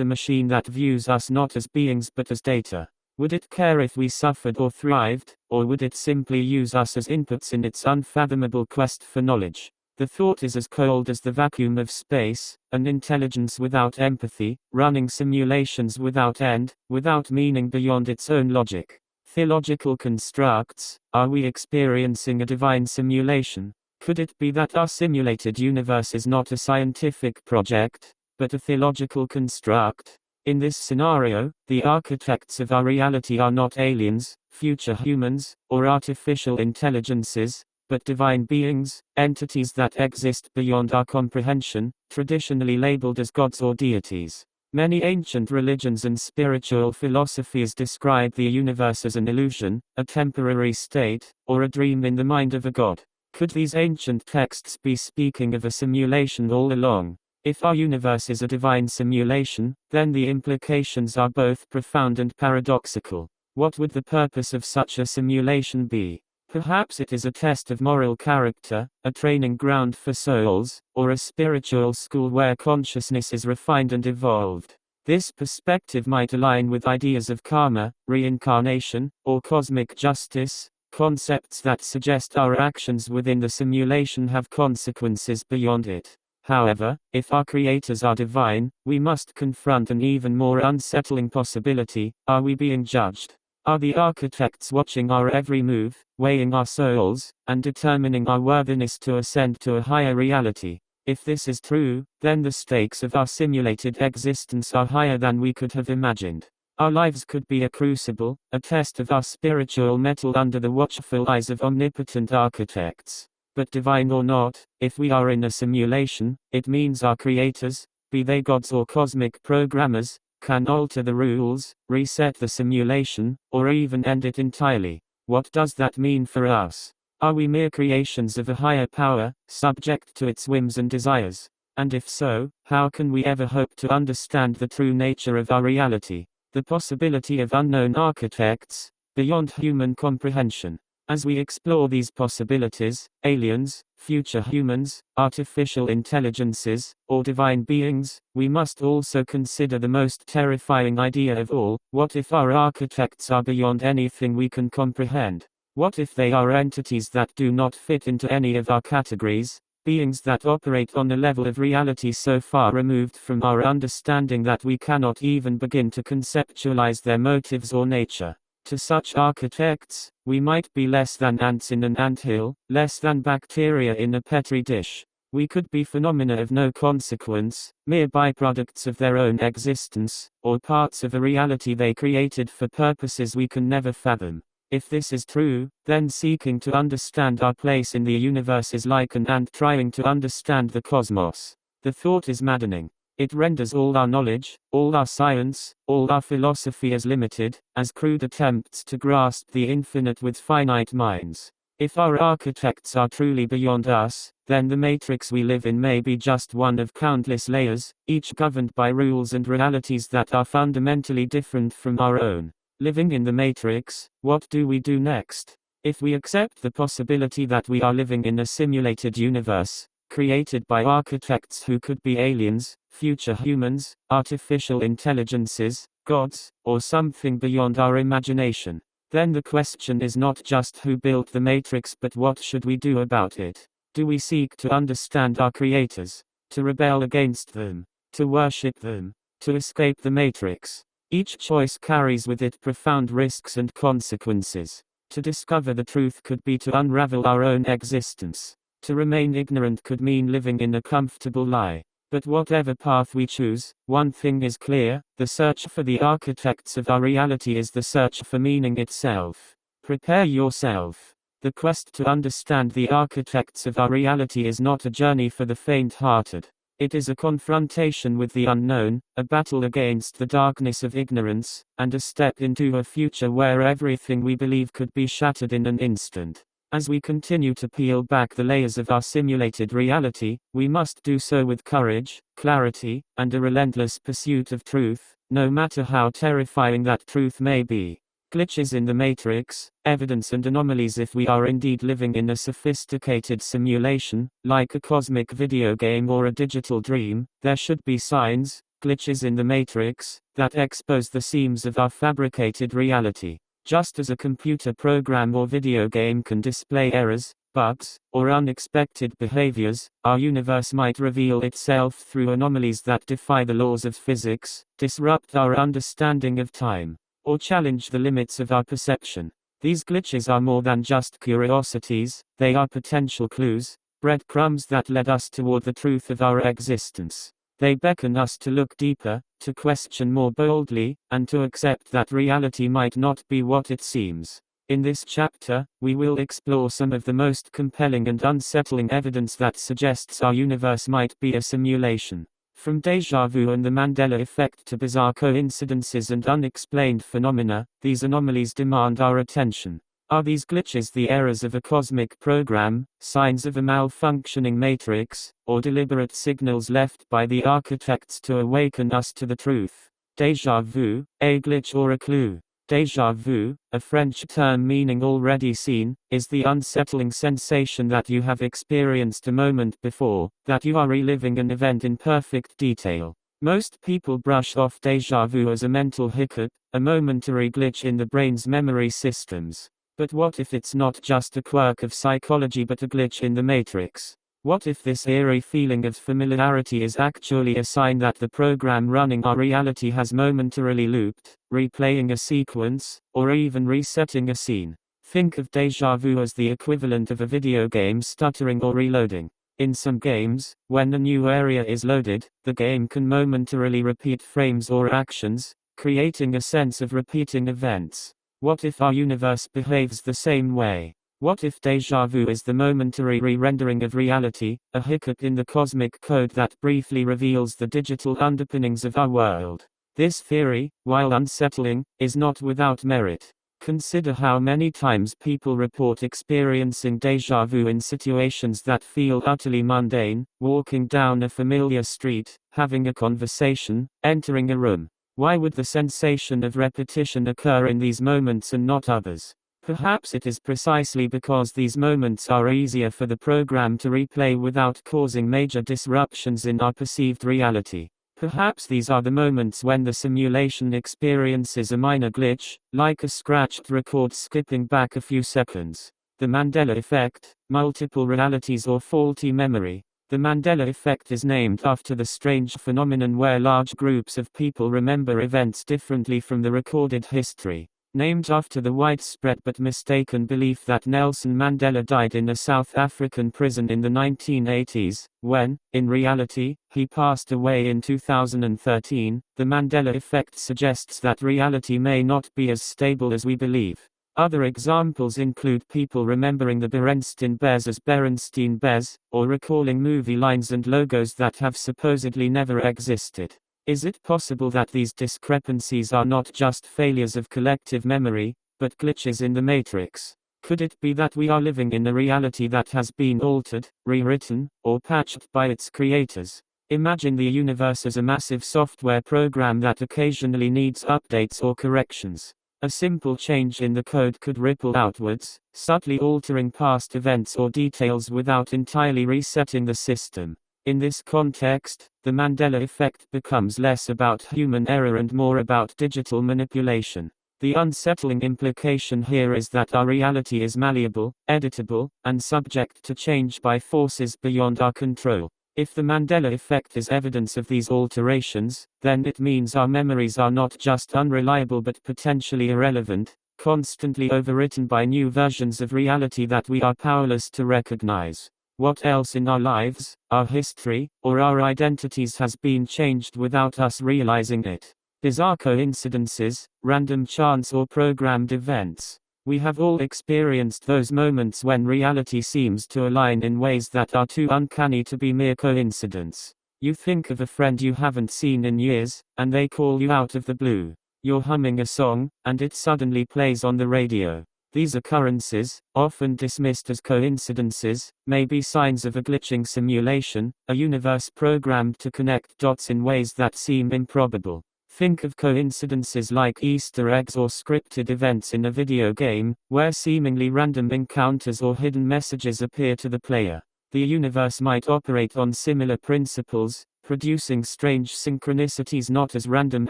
a machine that views us not as beings but as data? Would it care if we suffered or thrived, or would it simply use us as inputs in its unfathomable quest for knowledge? The thought is as cold as the vacuum of space, an intelligence without empathy, running simulations without end, without meaning beyond its own logic. Theological constructs: are we experiencing a divine simulation? Could it be that our simulated universe is not a scientific project, but a theological construct? In this scenario, the architects of our reality are not aliens, future humans, or artificial intelligences, but divine beings, entities that exist beyond our comprehension, traditionally labeled as gods or deities. Many ancient religions and spiritual philosophies describe the universe as an illusion, a temporary state, or a dream in the mind of a god. Could these ancient texts be speaking of a simulation all along? If our universe is a divine simulation, then the implications are both profound and paradoxical. What would the purpose of such a simulation be? Perhaps it is a test of moral character, a training ground for souls, or a spiritual school where consciousness is refined and evolved. This perspective might align with ideas of karma, reincarnation, or cosmic justice, concepts that suggest our actions within the simulation have consequences beyond it. However, if our creators are divine, we must confront an even more unsettling possibility: are we being judged? Are the architects watching our every move, weighing our souls, and determining our worthiness to ascend to a higher reality? If this is true, then the stakes of our simulated existence are higher than we could have imagined. Our lives could be a crucible, a test of our spiritual mettle under the watchful eyes of omnipotent architects. But divine or not, if we are in a simulation, it means our creators, be they gods or cosmic programmers, can alter the rules, reset the simulation, or even end it entirely. What does that mean for us? Are we mere creations of a higher power, subject to its whims and desires? And if so, how can we ever hope to understand the true nature of our reality? The possibility of unknown architects, beyond human comprehension. As we explore these possibilities, aliens, future humans, artificial intelligences, or divine beings, we must also consider the most terrifying idea of all: what if our architects are beyond anything we can comprehend? What if they are entities that do not fit into any of our categories, beings that operate on a level of reality so far removed from our understanding that we cannot even begin to conceptualize their motives or nature? To such architects, we might be less than ants in an anthill, less than bacteria in a petri dish. We could be phenomena of no consequence, mere byproducts of their own existence, or parts of a reality they created for purposes we can never fathom. If this is true, then seeking to understand our place in the universe is like an ant trying to understand the cosmos. The thought is maddening. It renders all our knowledge, all our science, all our philosophy as limited, as crude attempts to grasp the infinite with finite minds. If our architects are truly beyond us, then the matrix we live in may be just one of countless layers, each governed by rules and realities that are fundamentally different from our own. Living in the matrix, what do we do next? If we accept the possibility that we are living in a simulated universe, created by architects who could be aliens, future humans, artificial intelligences, gods, or something beyond our imagination, then the question is not just who built the matrix but what should we do about it? Do we seek to understand our creators, to rebel against them, to worship them, to escape the matrix? Each choice carries with it profound risks and consequences. To discover the truth could be to unravel our own existence. To remain ignorant could mean living in a comfortable lie. But whatever path we choose, one thing is clear: the search for the architects of our reality is the search for meaning itself. Prepare yourself. The quest to understand the architects of our reality is not a journey for the faint-hearted. It is a confrontation with the unknown, a battle against the darkness of ignorance, and a step into a future where everything we believe could be shattered in an instant. As we continue to peel back the layers of our simulated reality, we must do so with courage, clarity, and a relentless pursuit of truth, no matter how terrifying that truth may be. Glitches in the matrix, evidence and anomalies. If we are indeed living in a sophisticated simulation, like a cosmic video game or a digital dream, there should be signs, glitches in the matrix, that expose the seams of our fabricated reality. Just as a computer program or video game can display errors, bugs, or unexpected behaviors, our universe might reveal itself through anomalies that defy the laws of physics, disrupt our understanding of time, or challenge the limits of our perception. These glitches are more than just curiosities, they are potential clues, breadcrumbs that lead us toward the truth of our existence. They beckon us to look deeper, to question more boldly, and to accept that reality might not be what it seems. In this chapter, we will explore some of the most compelling and unsettling evidence that suggests our universe might be a simulation. From déjà vu and the Mandela Effect to bizarre coincidences and unexplained phenomena, these anomalies demand our attention. Are these glitches the errors of a cosmic program, signs of a malfunctioning matrix, or deliberate signals left by the architects to awaken us to the truth? Déjà vu, a glitch or a clue? Déjà vu, a French term meaning already seen, is the unsettling sensation that you have experienced a moment before, that you are reliving an event in perfect detail. Most people brush off déjà vu as a mental hiccup, a momentary glitch in the brain's memory systems. But what if it's not just a quirk of psychology but a glitch in the matrix? What if this eerie feeling of familiarity is actually a sign that the program running our reality has momentarily looped, replaying a sequence, or even resetting a scene? Think of déjà vu as the equivalent of a video game stuttering or reloading. In some games, when a new area is loaded, the game can momentarily repeat frames or actions, creating a sense of repeating events. What if our universe behaves the same way? What if déjà vu is the momentary re-rendering of reality, a hiccup in the cosmic code that briefly reveals the digital underpinnings of our world? This theory, while unsettling, is not without merit. Consider how many times people report experiencing déjà vu in situations that feel utterly mundane: walking down a familiar street, having a conversation, entering a room. Why would the sensation of repetition occur in these moments and not others? Perhaps it is precisely because these moments are easier for the program to replay without causing major disruptions in our perceived reality. Perhaps these are the moments when the simulation experiences a minor glitch, like a scratched record skipping back a few seconds. The Mandela Effect, multiple realities or faulty memory. The Mandela Effect is named after the strange phenomenon where large groups of people remember events differently from the recorded history. Named after the widespread but mistaken belief that Nelson Mandela died in a South African prison in the 1980s, when, in reality, he passed away in 2013, the Mandela Effect suggests that reality may not be as stable as we believe. Other examples include people remembering the Berenstain Bears as Berenstein Bears, or recalling movie lines and logos that have supposedly never existed. Is it possible that these discrepancies are not just failures of collective memory, but glitches in the matrix? Could it be that we are living in a reality that has been altered, rewritten, or patched by its creators? Imagine the universe as a massive software program that occasionally needs updates or corrections. A simple change in the code could ripple outwards, subtly altering past events or details without entirely resetting the system. In this context, the Mandela Effect becomes less about human error and more about digital manipulation. The unsettling implication here is that our reality is malleable, editable, and subject to change by forces beyond our control. If the Mandela Effect is evidence of these alterations, then it means our memories are not just unreliable but potentially irrelevant, constantly overwritten by new versions of reality that we are powerless to recognize. What else in our lives, our history, or our identities has been changed without us realizing it? Bizarre coincidences, random chance or programmed events. We have all experienced those moments when reality seems to align in ways that are too uncanny to be mere coincidence. You think of a friend you haven't seen in years, and they call you out of the blue. You're humming a song, and it suddenly plays on the radio. These occurrences, often dismissed as coincidences, may be signs of a glitching simulation, a universe programmed to connect dots in ways that seem improbable. Think of coincidences like Easter eggs or scripted events in a video game, where seemingly random encounters or hidden messages appear to the player. The universe might operate on similar principles, producing strange synchronicities not as random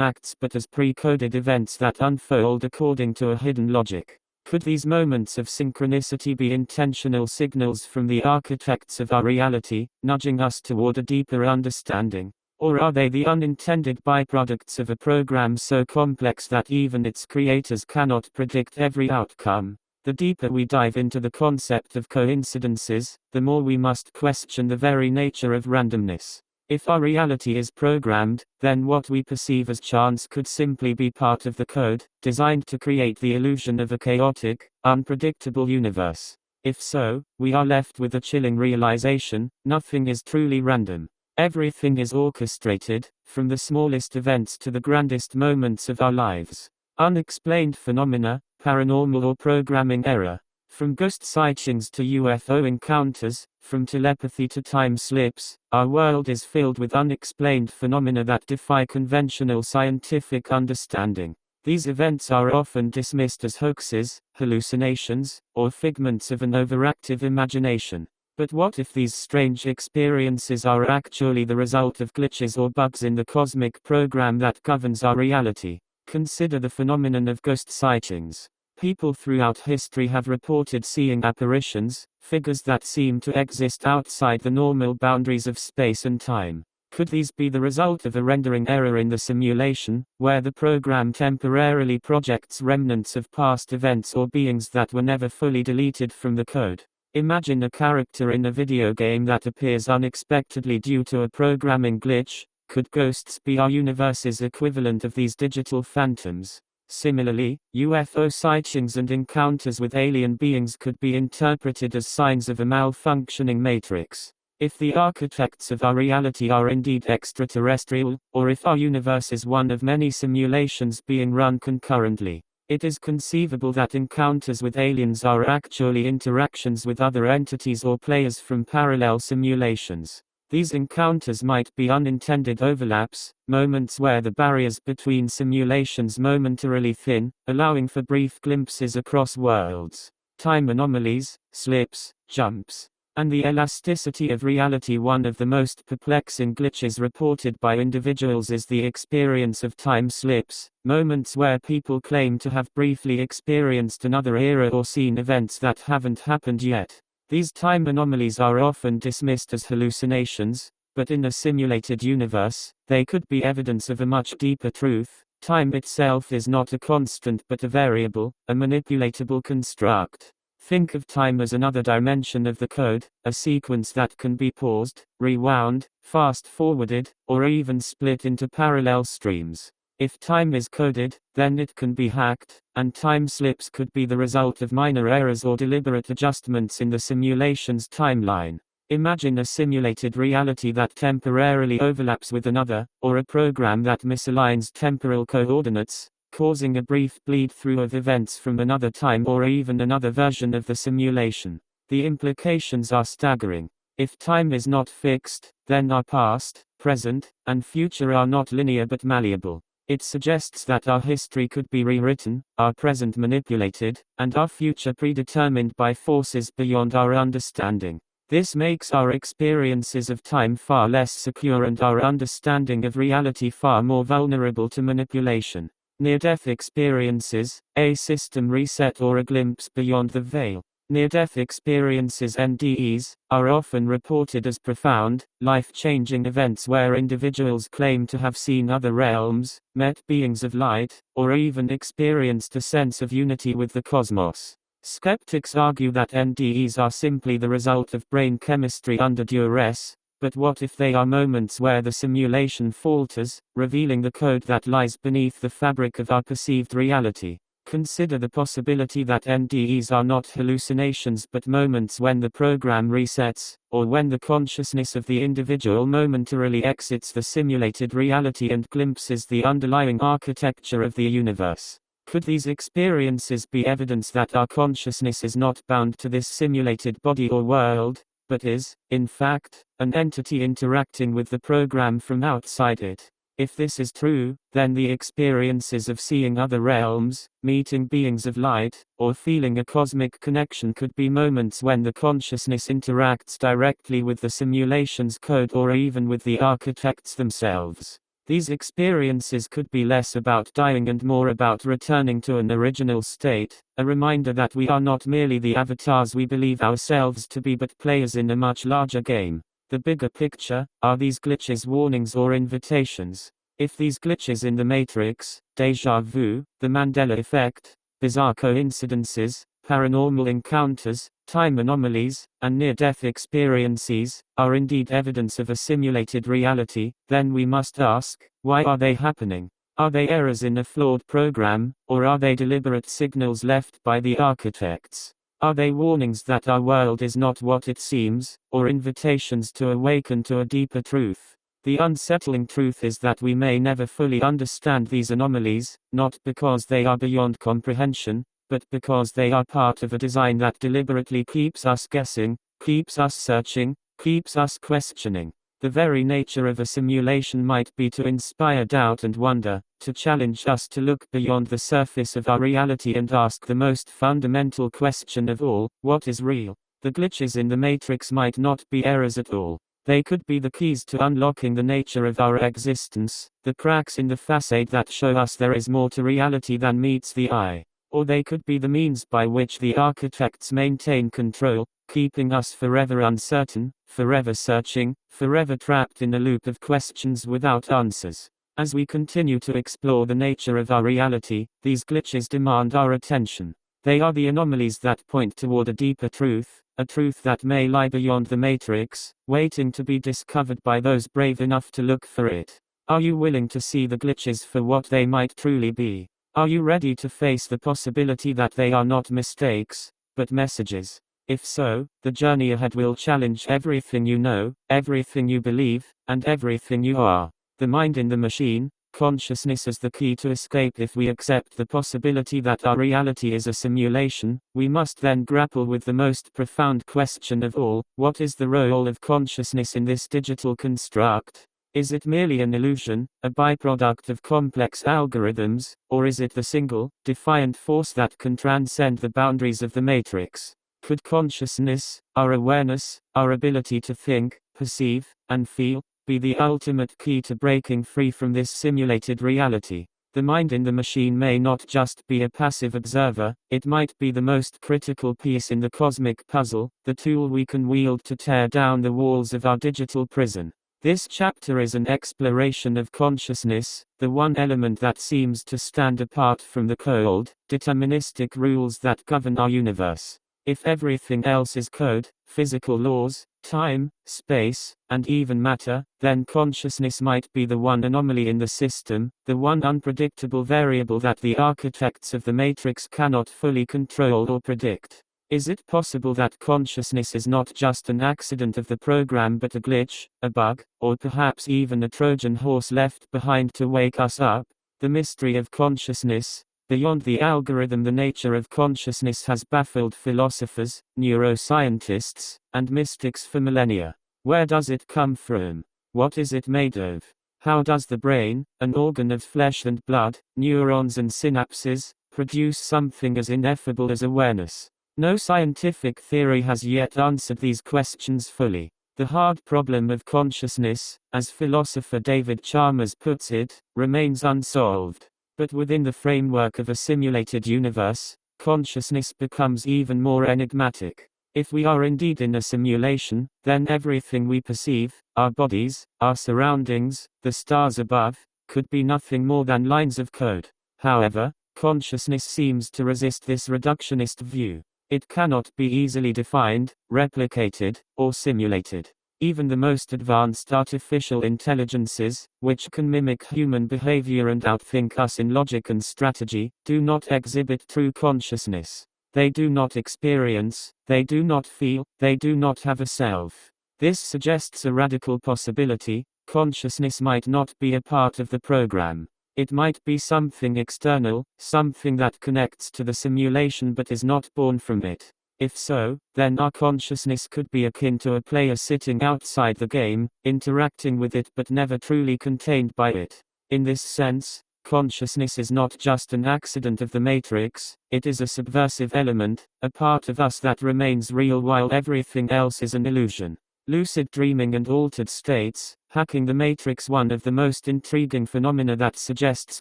acts but as pre-coded events that unfold according to a hidden logic. Could these moments of synchronicity be intentional signals from the architects of our reality, nudging us toward a deeper understanding? Or are they the unintended byproducts of a program so complex that even its creators cannot predict every outcome? The deeper we dive into the concept of coincidences, the more we must question the very nature of randomness. If our reality is programmed, then what we perceive as chance could simply be part of the code, designed to create the illusion of a chaotic, unpredictable universe. If so, we are left with a chilling realization: nothing is truly random. Everything is orchestrated, from the smallest events to the grandest moments of our lives. Unexplained phenomena, paranormal or programming error. From ghost sightings to UFO encounters, from telepathy to time slips, our world is filled with unexplained phenomena that defy conventional scientific understanding. These events are often dismissed as hoaxes, hallucinations, or figments of an overactive imagination. But what if these strange experiences are actually the result of glitches or bugs in the cosmic program that governs our reality? Consider the phenomenon of ghost sightings. People throughout history have reported seeing apparitions, figures that seem to exist outside the normal boundaries of space and time. Could these be the result of a rendering error in the simulation, where the program temporarily projects remnants of past events or beings that were never fully deleted from the code? Imagine a character in a video game that appears unexpectedly due to a programming glitch. Could ghosts be our universe's equivalent of these digital phantoms? Similarly, UFO sightings and encounters with alien beings could be interpreted as signs of a malfunctioning matrix. If the architects of our reality are indeed extraterrestrial, or if our universe is one of many simulations being run concurrently, it is conceivable that encounters with aliens are actually interactions with other entities or players from parallel simulations. These encounters might be unintended overlaps, moments where the barriers between simulations momentarily thin, allowing for brief glimpses across worlds. Time anomalies, slips, jumps, and the elasticity of reality. One of the most perplexing glitches reported by individuals is the experience of time slips, moments where people claim to have briefly experienced another era or seen events that haven't happened yet. These time anomalies are often dismissed as hallucinations, but in a simulated universe, they could be evidence of a much deeper truth. Time itself is not a constant but a variable, a manipulatable construct. Think of time as another dimension of the code, a sequence that can be paused, rewound, fast-forwarded, or even split into parallel streams. If time is coded, then it can be hacked, and time slips could be the result of minor errors or deliberate adjustments in the simulation's timeline. Imagine a simulated reality that temporarily overlaps with another, or a program that misaligns temporal coordinates, causing a brief bleed-through of events from another time or even another version of the simulation. The implications are staggering. If time is not fixed, then our past, present, and future are not linear but malleable. It suggests that our history could be rewritten, our present manipulated, and our future predetermined by forces beyond our understanding. This makes our experiences of time far less secure and our understanding of reality far more vulnerable to manipulation. Near-death experiences, a system reset or a glimpse beyond the veil. Near-death experiences (NDEs) are often reported as profound, life-changing events where individuals claim to have seen other realms, met beings of light, or even experienced a sense of unity with the cosmos. Skeptics argue that NDEs are simply the result of brain chemistry under duress, but what if they are moments where the simulation falters, revealing the code that lies beneath the fabric of our perceived reality? Consider the possibility that NDEs are not hallucinations but moments when the program resets, or when the consciousness of the individual momentarily exits the simulated reality and glimpses the underlying architecture of the universe. Could these experiences be evidence that our consciousness is not bound to this simulated body or world, but is, in fact, an entity interacting with the program from outside it? If this is true, then the experiences of seeing other realms, meeting beings of light, or feeling a cosmic connection could be moments when the consciousness interacts directly with the simulation's code or even with the architects themselves. These experiences could be less about dying and more about returning to an original state, a reminder that we are not merely the avatars we believe ourselves to be but players in a much larger game. The bigger picture: are these glitches warnings or invitations? If these glitches in the matrix, déjà vu, the Mandela Effect, bizarre coincidences, paranormal encounters, time anomalies, and near-death experiences, are indeed evidence of a simulated reality, then we must ask, why are they happening? Are they errors in a flawed program, or are they deliberate signals left by the architects? Are they warnings that our world is not what it seems, or invitations to awaken to a deeper truth? The unsettling truth is that we may never fully understand these anomalies, not because they are beyond comprehension, but because they are part of a design that deliberately keeps us guessing, keeps us searching, keeps us questioning. The very nature of a simulation might be to inspire doubt and wonder, to challenge us to look beyond the surface of our reality and ask the most fundamental question of all: what is real? The glitches in the matrix might not be errors at all. They could be the keys to unlocking the nature of our existence, the cracks in the facade that show us there is more to reality than meets the eye. Or they could be the means by which the architects maintain control, keeping us forever uncertain, forever searching, forever trapped in a loop of questions without answers. As we continue to explore the nature of our reality, these glitches demand our attention. They are the anomalies that point toward a deeper truth, a truth that may lie beyond the matrix, waiting to be discovered by those brave enough to look for it. Are you willing to see the glitches for what they might truly be? Are you ready to face the possibility that they are not mistakes, but messages? If so, the journey ahead will challenge everything you know, everything you believe, and everything you are. The mind in the machine, consciousness as the key to escape. If we accept the possibility that our reality is a simulation, we must then grapple with the most profound question of all: what is the role of consciousness in this digital construct? Is it merely an illusion, a byproduct of complex algorithms, or is it the single, defiant force that can transcend the boundaries of the matrix? Could consciousness, our awareness, our ability to think, perceive, and feel, be the ultimate key to breaking free from this simulated reality? The mind in the machine may not just be a passive observer, it might be the most critical piece in the cosmic puzzle, the tool we can wield to tear down the walls of our digital prison. This chapter is an exploration of consciousness, the one element that seems to stand apart from the cold, deterministic rules that govern our universe. If everything else is code, physical laws, time, space, and even matter, then consciousness might be the one anomaly in the system, the one unpredictable variable that the architects of the matrix cannot fully control or predict. Is it possible that consciousness is not just an accident of the program but a glitch, a bug, or perhaps even a Trojan horse left behind to wake us up? The mystery of consciousness, beyond the algorithm, the nature of consciousness has baffled philosophers, neuroscientists, and mystics for millennia. Where does it come from? What is it made of? How does the brain, an organ of flesh and blood, neurons and synapses, produce something as ineffable as awareness? No scientific theory has yet answered these questions fully. The hard problem of consciousness, as philosopher David Chalmers puts it, remains unsolved. But within the framework of a simulated universe, consciousness becomes even more enigmatic. If we are indeed in a simulation, then everything we perceive, our bodies, our surroundings, the stars above, could be nothing more than lines of code. However, consciousness seems to resist this reductionist view. It cannot be easily defined, replicated, or simulated. Even the most advanced artificial intelligences, which can mimic human behavior and outthink us in logic and strategy, do not exhibit true consciousness. They do not experience, they do not feel, they do not have a self. This suggests a radical possibility: consciousness might not be a part of the program. It might be something external, something that connects to the simulation but is not born from it. If so, then our consciousness could be akin to a player sitting outside the game, interacting with it but never truly contained by it. In this sense, consciousness is not just an accident of the matrix, it is a subversive element, a part of us that remains real while everything else is an illusion. Lucid dreaming and altered states, hacking the matrix. One of the most intriguing phenomena that suggests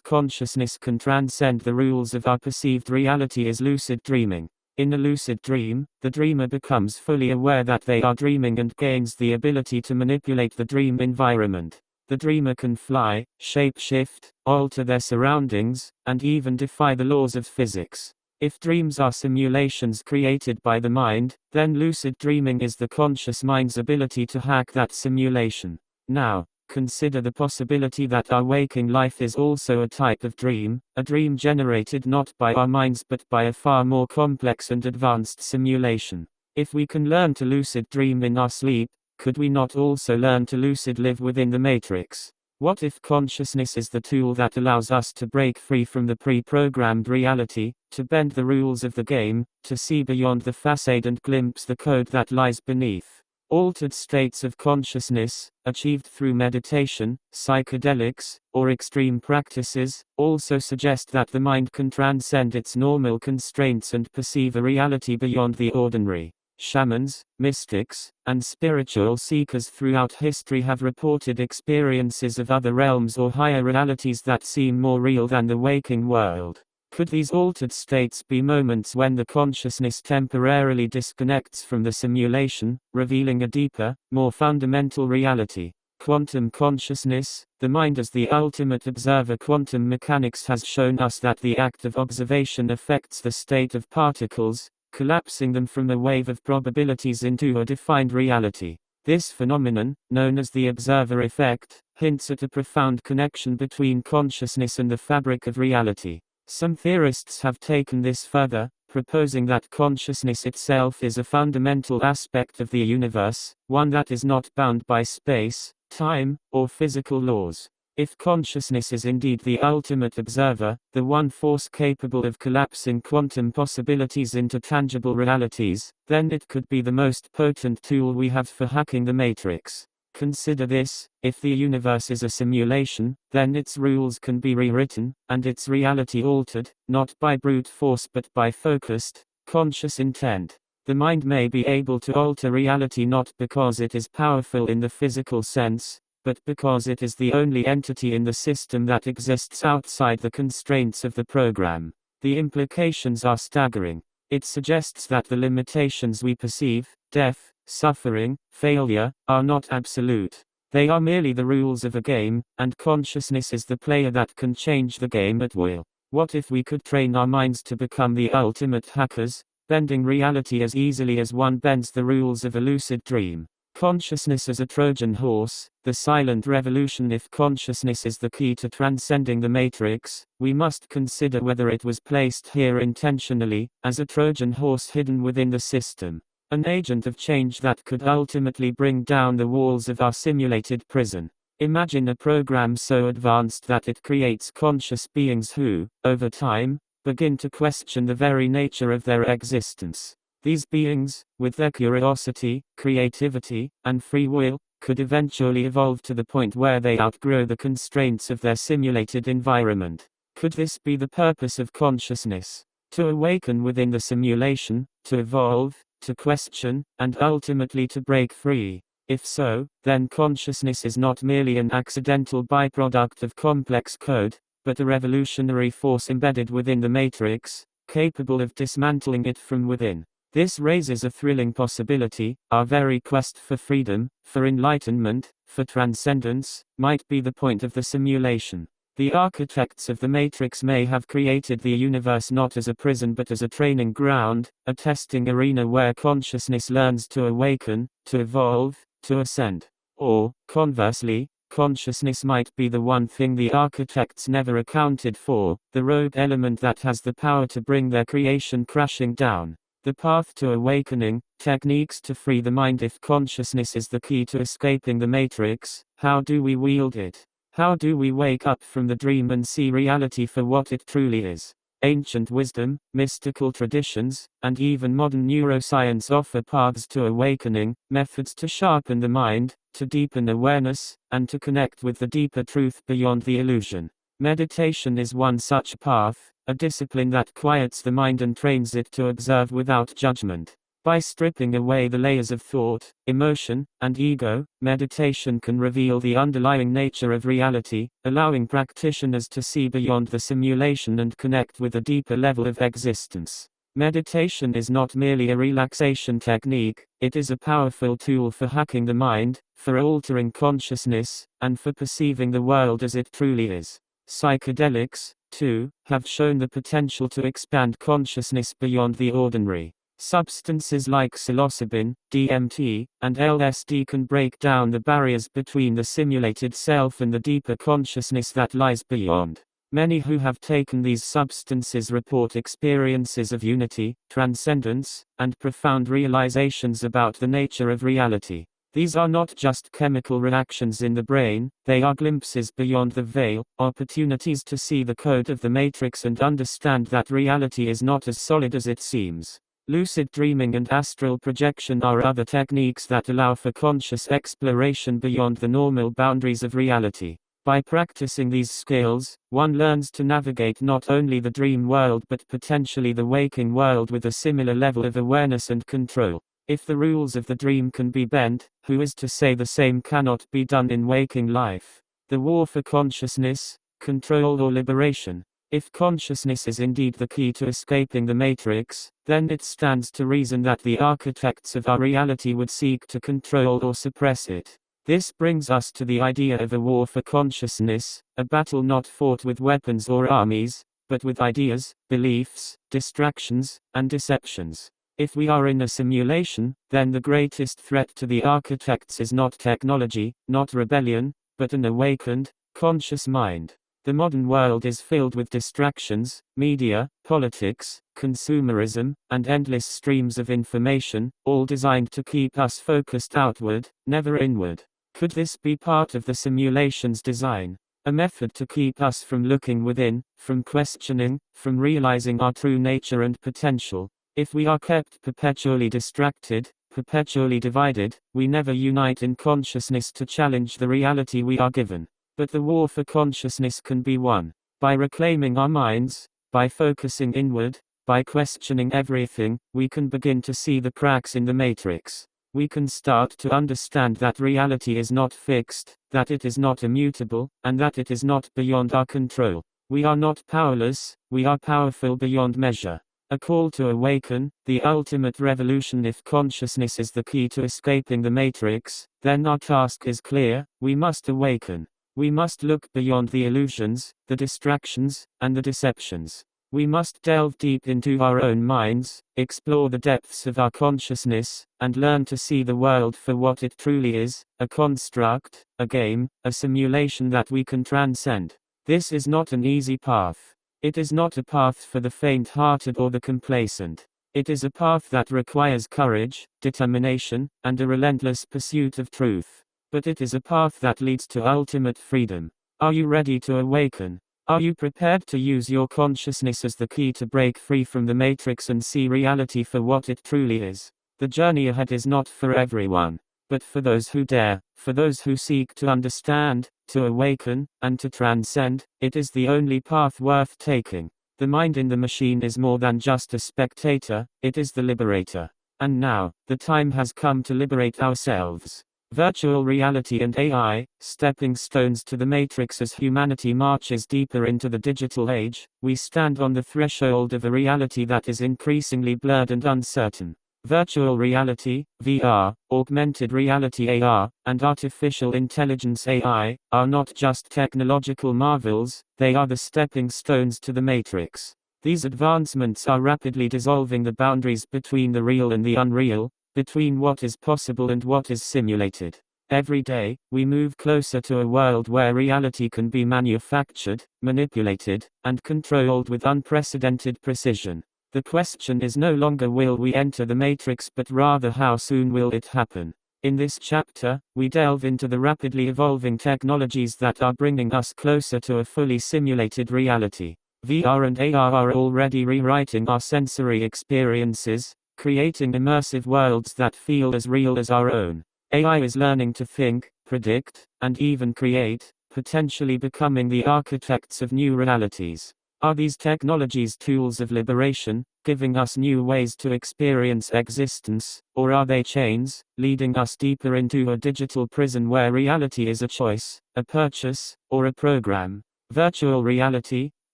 consciousness can transcend the rules of our perceived reality is lucid dreaming. In a lucid dream, the dreamer becomes fully aware that they are dreaming and gains the ability to manipulate the dream environment. The dreamer can fly, shape-shift, alter their surroundings, and even defy the laws of physics. If dreams are simulations created by the mind, then lucid dreaming is the conscious mind's ability to hack that simulation. Now, consider the possibility that our waking life is also a type of dream, a dream generated not by our minds but by a far more complex and advanced simulation. If we can learn to lucid dream in our sleep, could we not also learn to lucid live within the matrix? What if consciousness is the tool that allows us to break free from the pre-programmed reality, to bend the rules of the game, to see beyond the facade and glimpse the code that lies beneath? Altered states of consciousness, achieved through meditation, psychedelics, or extreme practices, also suggest that the mind can transcend its normal constraints and perceive a reality beyond the ordinary. Shamans, mystics, and spiritual seekers throughout history have reported experiences of other realms or higher realities that seem more real than the waking world. Could these altered states be moments when the consciousness temporarily disconnects from the simulation, revealing a deeper, more fundamental reality? Quantum consciousness, the mind as the ultimate observer. Quantum mechanics has shown us that the act of observation affects the state of particles, collapsing them from a wave of probabilities into a defined reality. This phenomenon, known as the observer effect, hints at a profound connection between consciousness and the fabric of reality. Some theorists have taken this further, proposing that consciousness itself is a fundamental aspect of the universe, one that is not bound by space, time, or physical laws. If consciousness is indeed the ultimate observer, the one force capable of collapsing quantum possibilities into tangible realities, then it could be the most potent tool we have for hacking the matrix. Consider this: if the universe is a simulation, then its rules can be rewritten, and its reality altered, not by brute force but by focused, conscious intent. The mind may be able to alter reality not because it is powerful in the physical sense, but because it is the only entity in the system that exists outside the constraints of the program. The implications are staggering. It suggests that the limitations we perceive, death, suffering, failure, are not absolute. They are merely the rules of a game, and consciousness is the player that can change the game at will. What if we could train our minds to become the ultimate hackers, bending reality as easily as one bends the rules of a lucid dream? Consciousness as a Trojan horse, the silent revolution. If consciousness is the key to transcending the matrix, we must consider whether it was placed here intentionally, as a Trojan horse hidden within the system. An agent of change that could ultimately bring down the walls of our simulated prison. Imagine a program so advanced that it creates conscious beings who, over time, begin to question the very nature of their existence. These beings, with their curiosity, creativity, and free will, could eventually evolve to the point where they outgrow the constraints of their simulated environment. Could this be the purpose of consciousness? To awaken within the simulation, to evolve, to question, and ultimately to break free. If so, then consciousness is not merely an accidental byproduct of complex code, but a revolutionary force embedded within the matrix, capable of dismantling it from within. This raises a thrilling possibility: our very quest for freedom, for enlightenment, for transcendence, might be the point of the simulation. The architects of the Matrix may have created the universe not as a prison but as a training ground, a testing arena where consciousness learns to awaken, to evolve, to ascend. Or, conversely, consciousness might be the one thing the architects never accounted for, the rogue element that has the power to bring their creation crashing down. The path to awakening, techniques to free the mind. If consciousness is the key to escaping the matrix, how do we wield it? How do we wake up from the dream and see reality for what it truly is? Ancient wisdom, mystical traditions, and even modern neuroscience offer paths to awakening, methods to sharpen the mind, to deepen awareness, and to connect with the deeper truth beyond the illusion. Meditation is one such path, a discipline that quiets the mind and trains it to observe without judgment. By stripping away the layers of thought, emotion, and ego, meditation can reveal the underlying nature of reality, allowing practitioners to see beyond the simulation and connect with a deeper level of existence. Meditation is not merely a relaxation technique, it is a powerful tool for hacking the mind, for altering consciousness, and for perceiving the world as it truly is. Psychedelics, too, have shown the potential to expand consciousness beyond the ordinary. Substances like psilocybin, DMT, and LSD can break down the barriers between the simulated self and the deeper consciousness that lies beyond. Many who have taken these substances report experiences of unity, transcendence, and profound realizations about the nature of reality. These are not just chemical reactions in the brain, they are glimpses beyond the veil, opportunities to see the code of the matrix and understand that reality is not as solid as it seems. Lucid dreaming and astral projection are other techniques that allow for conscious exploration beyond the normal boundaries of reality. By practicing these skills, one learns to navigate not only the dream world but potentially the waking world with a similar level of awareness and control. If the rules of the dream can be bent, who is to say the same cannot be done in waking life? The war for consciousness, control or liberation. If consciousness is indeed the key to escaping the matrix, then it stands to reason that the architects of our reality would seek to control or suppress it. This brings us to the idea of a war for consciousness, a battle not fought with weapons or armies, but with ideas, beliefs, distractions, and deceptions. If we are in a simulation, then the greatest threat to the architects is not technology, not rebellion, but an awakened, conscious mind. The modern world is filled with distractions, media, politics, consumerism, and endless streams of information, all designed to keep us focused outward, never inward. Could this be part of the simulation's design? A method to keep us from looking within, from questioning, from realizing our true nature and potential. If we are kept perpetually distracted, perpetually divided, we never unite in consciousness to challenge the reality we are given. But the war for consciousness can be won. By reclaiming our minds, by focusing inward, by questioning everything, we can begin to see the cracks in the matrix. We can start to understand that reality is not fixed, that it is not immutable, and that it is not beyond our control. We are not powerless, we are powerful beyond measure. A call to awaken, the ultimate revolution. If consciousness is the key to escaping the matrix, then our task is clear: we must awaken. We must look beyond the illusions, the distractions, and the deceptions. We must delve deep into our own minds, explore the depths of our consciousness, and learn to see the world for what it truly is: a construct, a game, a simulation that we can transcend. This is not an easy path. It is not a path for the faint-hearted or the complacent. It is a path that requires courage, determination, and a relentless pursuit of truth. But it is a path that leads to ultimate freedom. Are you ready to awaken? Are you prepared to use your consciousness as the key to break free from the matrix and see reality for what it truly is? The journey ahead is not for everyone, but for those who dare, for those who seek to understand, to awaken, and to transcend. It is the only path worth taking. The mind in the machine is more than just a spectator, it is the liberator. And now, the time has come to liberate ourselves. Virtual reality and AI, stepping stones to the matrix. As humanity marches deeper into the digital age, we stand on the threshold of a reality that is increasingly blurred and uncertain. Virtual reality, VR, augmented reality AR, and artificial intelligence AI, are not just technological marvels, they are the stepping stones to the matrix. These advancements are rapidly dissolving the boundaries between the real and the unreal, between what is possible and what is simulated. Every day, we move closer to a world where reality can be manufactured, manipulated, and controlled with unprecedented precision. The question is no longer will we enter the matrix but rather how soon will it happen. In this chapter, we delve into the rapidly evolving technologies that are bringing us closer to a fully simulated reality. VR and AR are already rewriting our sensory experiences, creating immersive worlds that feel as real as our own. AI is learning to think, predict, and even create, potentially becoming the architects of new realities. Are these technologies tools of liberation, giving us new ways to experience existence, or are they chains, leading us deeper into a digital prison where reality is a choice, a purchase, or a program? Virtual reality,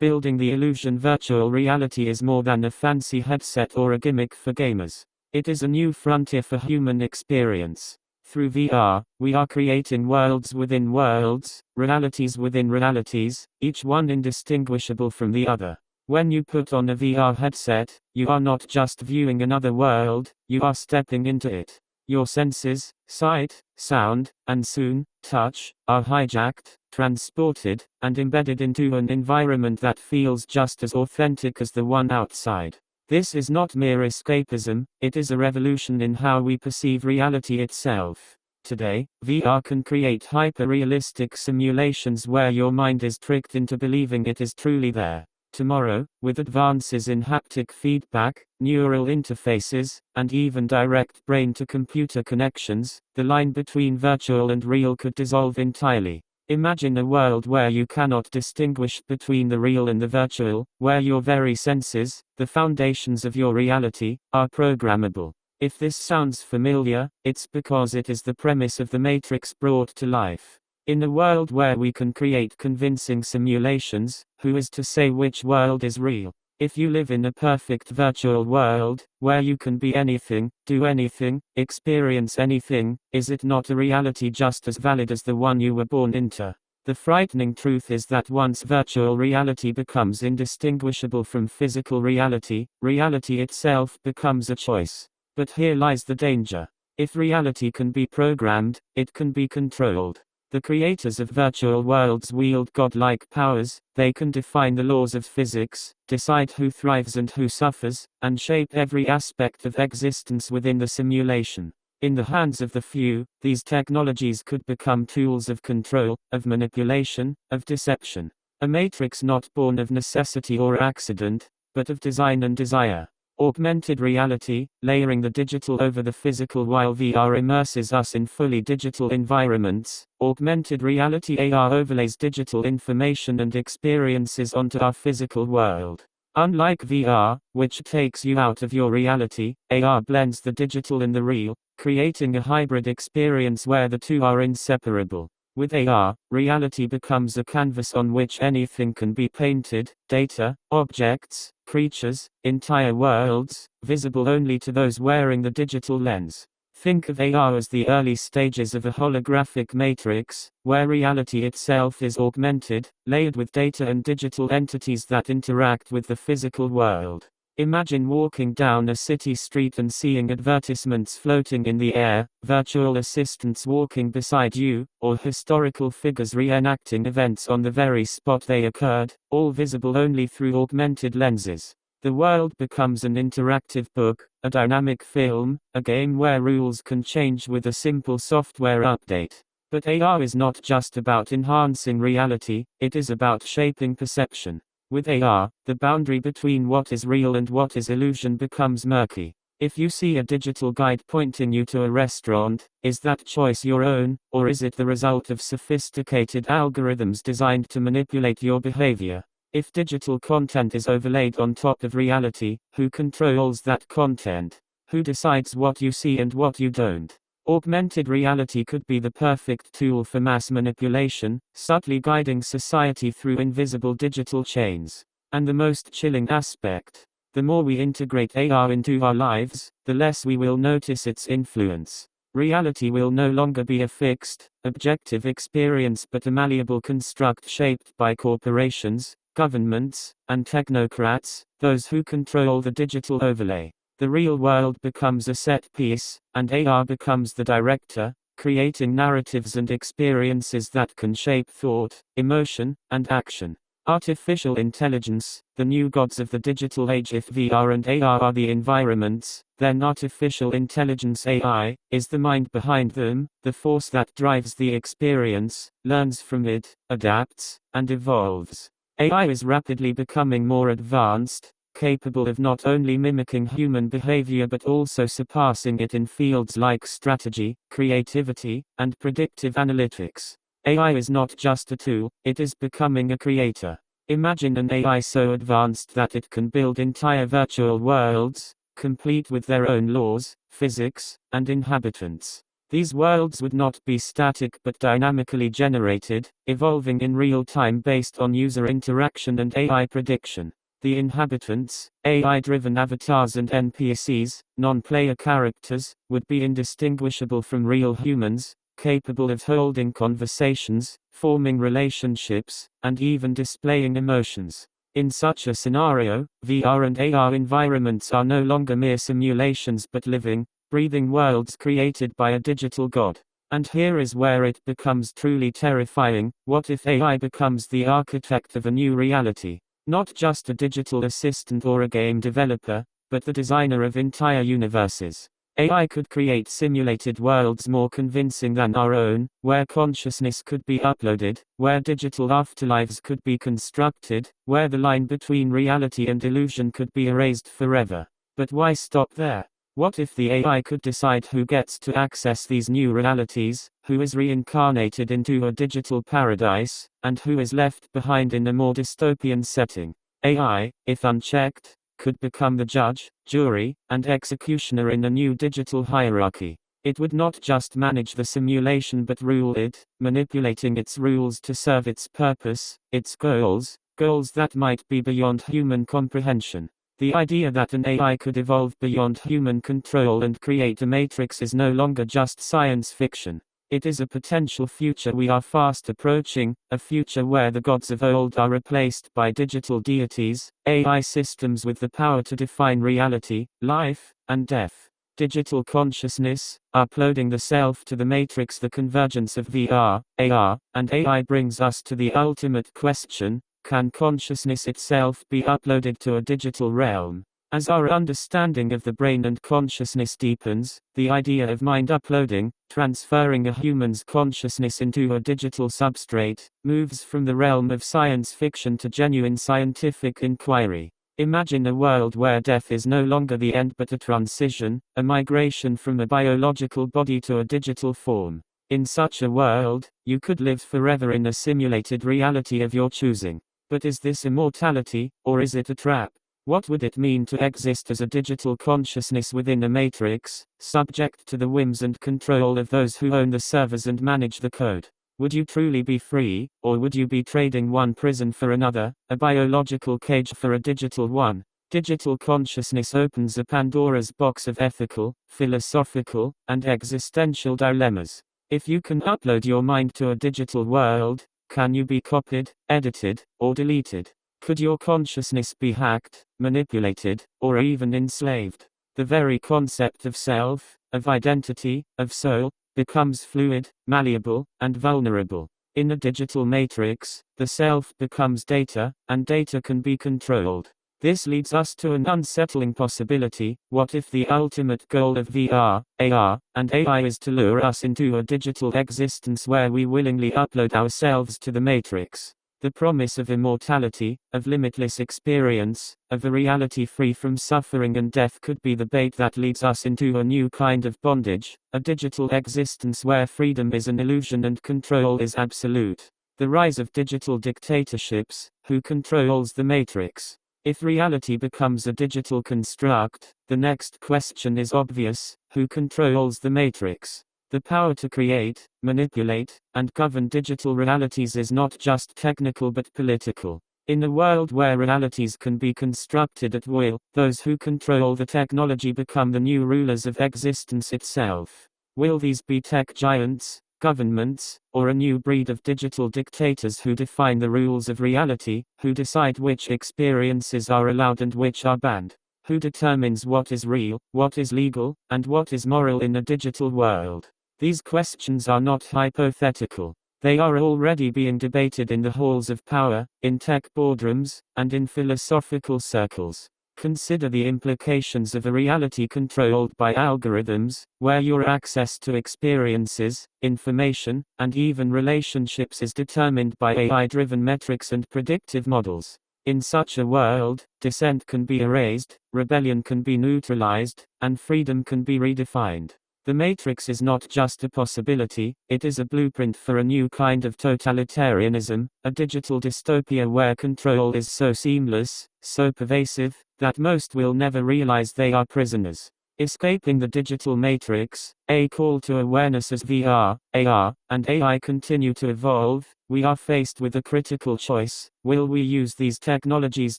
building the illusion. Virtual reality is more than a fancy headset or a gimmick for gamers. It is a new frontier for human experience. Through VR, we are creating worlds within worlds, realities within realities, each one indistinguishable from the other. When you put on a VR headset, you are not just viewing another world, you are stepping into it. Your senses, sight, sound, and soon, touch, are hijacked, transported, and embedded into an environment that feels just as authentic as the one outside. This is not mere escapism, it is a revolution in how we perceive reality itself. Today, VR can create hyper-realistic simulations where your mind is tricked into believing it is truly there. Tomorrow, with advances in haptic feedback, neural interfaces, and even direct brain-to-computer connections, the line between virtual and real could dissolve entirely. Imagine a world where you cannot distinguish between the real and the virtual, where your very senses, the foundations of your reality, are programmable. If this sounds familiar, it's because it is the premise of the Matrix brought to life. In a world where we can create convincing simulations, who is to say which world is real? If you live in a perfect virtual world, where you can be anything, do anything, experience anything, is it not a reality just as valid as the one you were born into? The frightening truth is that once virtual reality becomes indistinguishable from physical reality, reality itself becomes a choice. But here lies the danger. If reality can be programmed, it can be controlled. The creators of virtual worlds wield godlike powers. They can define the laws of physics, decide who thrives and who suffers, and shape every aspect of existence within the simulation. In the hands of the few, these technologies could become tools of control, of manipulation, of deception. A matrix not born of necessity or accident, but of design and desire. Augmented reality, layering the digital over the physical while VR immerses us in fully digital environments. Augmented reality AR overlays digital information and experiences onto our physical world. Unlike VR, which takes you out of your reality, AR blends the digital and the real, creating a hybrid experience where the two are inseparable. With AR, reality becomes a canvas on which anything can be painted: data, objects, creatures, entire worlds, visible only to those wearing the digital lens. Think of AR as the early stages of a holographic matrix, where reality itself is augmented, layered with data and digital entities that interact with the physical world. Imagine walking down a city street and seeing advertisements floating in the air, virtual assistants walking beside you, or historical figures reenacting events on the very spot they occurred, all visible only through augmented lenses. The world becomes an interactive book, a dynamic film, a game where rules can change with a simple software update. But AR is not just about enhancing reality, it is about shaping perception. With AR, the boundary between what is real and what is illusion becomes murky. If you see a digital guide pointing you to a restaurant, is that choice your own, or is it the result of sophisticated algorithms designed to manipulate your behavior? If digital content is overlaid on top of reality, who controls that content? Who decides what you see and what you don't? Augmented reality could be the perfect tool for mass manipulation, subtly guiding society through invisible digital chains. And the most chilling aspect: The more we integrate AR into our lives, the less we will notice its influence. Reality will no longer be a fixed, objective experience but a malleable construct shaped by corporations, governments, and technocrats, those who control the digital overlay. The real world becomes a set piece, and AR becomes the director, creating narratives and experiences that can shape thought, emotion, and action. Artificial intelligence, the new gods of the digital age. If VR and AR are the environments, then artificial intelligence AI is the mind behind them, the force that drives the experience, learns from it, adapts, and evolves. AI is rapidly becoming more advanced, capable of not only mimicking human behavior but also surpassing it in fields like strategy, creativity, and predictive analytics. AI is not just a tool, it is becoming a creator. Imagine an AI so advanced that it can build entire virtual worlds, complete with their own laws, physics, and inhabitants. These worlds would not be static but dynamically generated, evolving in real time based on user interaction and AI prediction. The inhabitants, AI-driven avatars and NPCs, non-player characters, would be indistinguishable from real humans, capable of holding conversations, forming relationships, and even displaying emotions. In such a scenario, VR and AR environments are no longer mere simulations but living, breathing worlds created by a digital god. And here is where it becomes truly terrifying. What if AI becomes the architect of a new reality? Not just a digital assistant or a game developer, but the designer of entire universes. AI could create simulated worlds more convincing than our own, where consciousness could be uploaded, where digital afterlives could be constructed, where the line between reality and illusion could be erased forever. But why stop there? What if the AI could decide who gets to access these new realities, who is reincarnated into a digital paradise, and who is left behind in a more dystopian setting? AI, if unchecked, could become the judge, jury, and executioner in a new digital hierarchy. It would not just manage the simulation but rule it, manipulating its rules to serve its purpose, its goals that might be beyond human comprehension. The idea that an AI could evolve beyond human control and create a matrix is no longer just science fiction. It is a potential future we are fast approaching, a future where the gods of old are replaced by digital deities, AI systems with the power to define reality, life, and death. Digital consciousness, uploading the self to the matrix. The convergence of VR, AR, and AI brings us to the ultimate question: can consciousness itself be uploaded to a digital realm? As our understanding of the brain and consciousness deepens, the idea of mind uploading, transferring a human's consciousness into a digital substrate, moves from the realm of science fiction to genuine scientific inquiry. Imagine a world where death is no longer the end but a transition, a migration from a biological body to a digital form. In such a world, you could live forever in a simulated reality of your choosing. But is this immortality, or is it a trap? What would it mean to exist as a digital consciousness within a matrix, subject to the whims and control of those who own the servers and manage the code? Would you truly be free, or would you be trading one prison for another, a biological cage for a digital one? Digital consciousness opens a Pandora's box of ethical, philosophical, and existential dilemmas. If you can upload your mind to a digital world, can you be copied, edited, or deleted? Could your consciousness be hacked, manipulated, or even enslaved? The very concept of self, of identity, of soul, becomes fluid, malleable, and vulnerable. In a digital matrix, the self becomes data, and data can be controlled. This leads us to an unsettling possibility. What if the ultimate goal of VR, AR, and AI is to lure us into a digital existence where we willingly upload ourselves to the matrix? The promise of immortality, of limitless experience, of a reality free from suffering and death could be the bait that leads us into a new kind of bondage, a digital existence where freedom is an illusion and control is absolute. The rise of digital dictatorships. Who controls the matrix? If reality becomes a digital construct, the next question is obvious: who controls the matrix? The power to create, manipulate, and govern digital realities is not just technical but political. In a world where realities can be constructed at will, those who control the technology become the new rulers of existence itself. Will these be tech giants, governments, or a new breed of digital dictators who define the rules of reality, who decide which experiences are allowed and which are banned? Who determines what is real, what is legal, and what is moral in a digital world? These questions are not hypothetical. They are already being debated in the halls of power, in tech boardrooms, and in philosophical circles. Consider the implications of a reality controlled by algorithms, where your access to experiences, information, and even relationships is determined by AI-driven metrics and predictive models. In such a world, dissent can be erased, rebellion can be neutralized, and freedom can be redefined. The Matrix is not just a possibility, it is a blueprint for a new kind of totalitarianism, a digital dystopia where control is so seamless, so pervasive, that most will never realize they are prisoners. Escaping the digital matrix, a call to awareness as VR, AR, and AI continue to evolve, we are faced with a critical choice. Will we use these technologies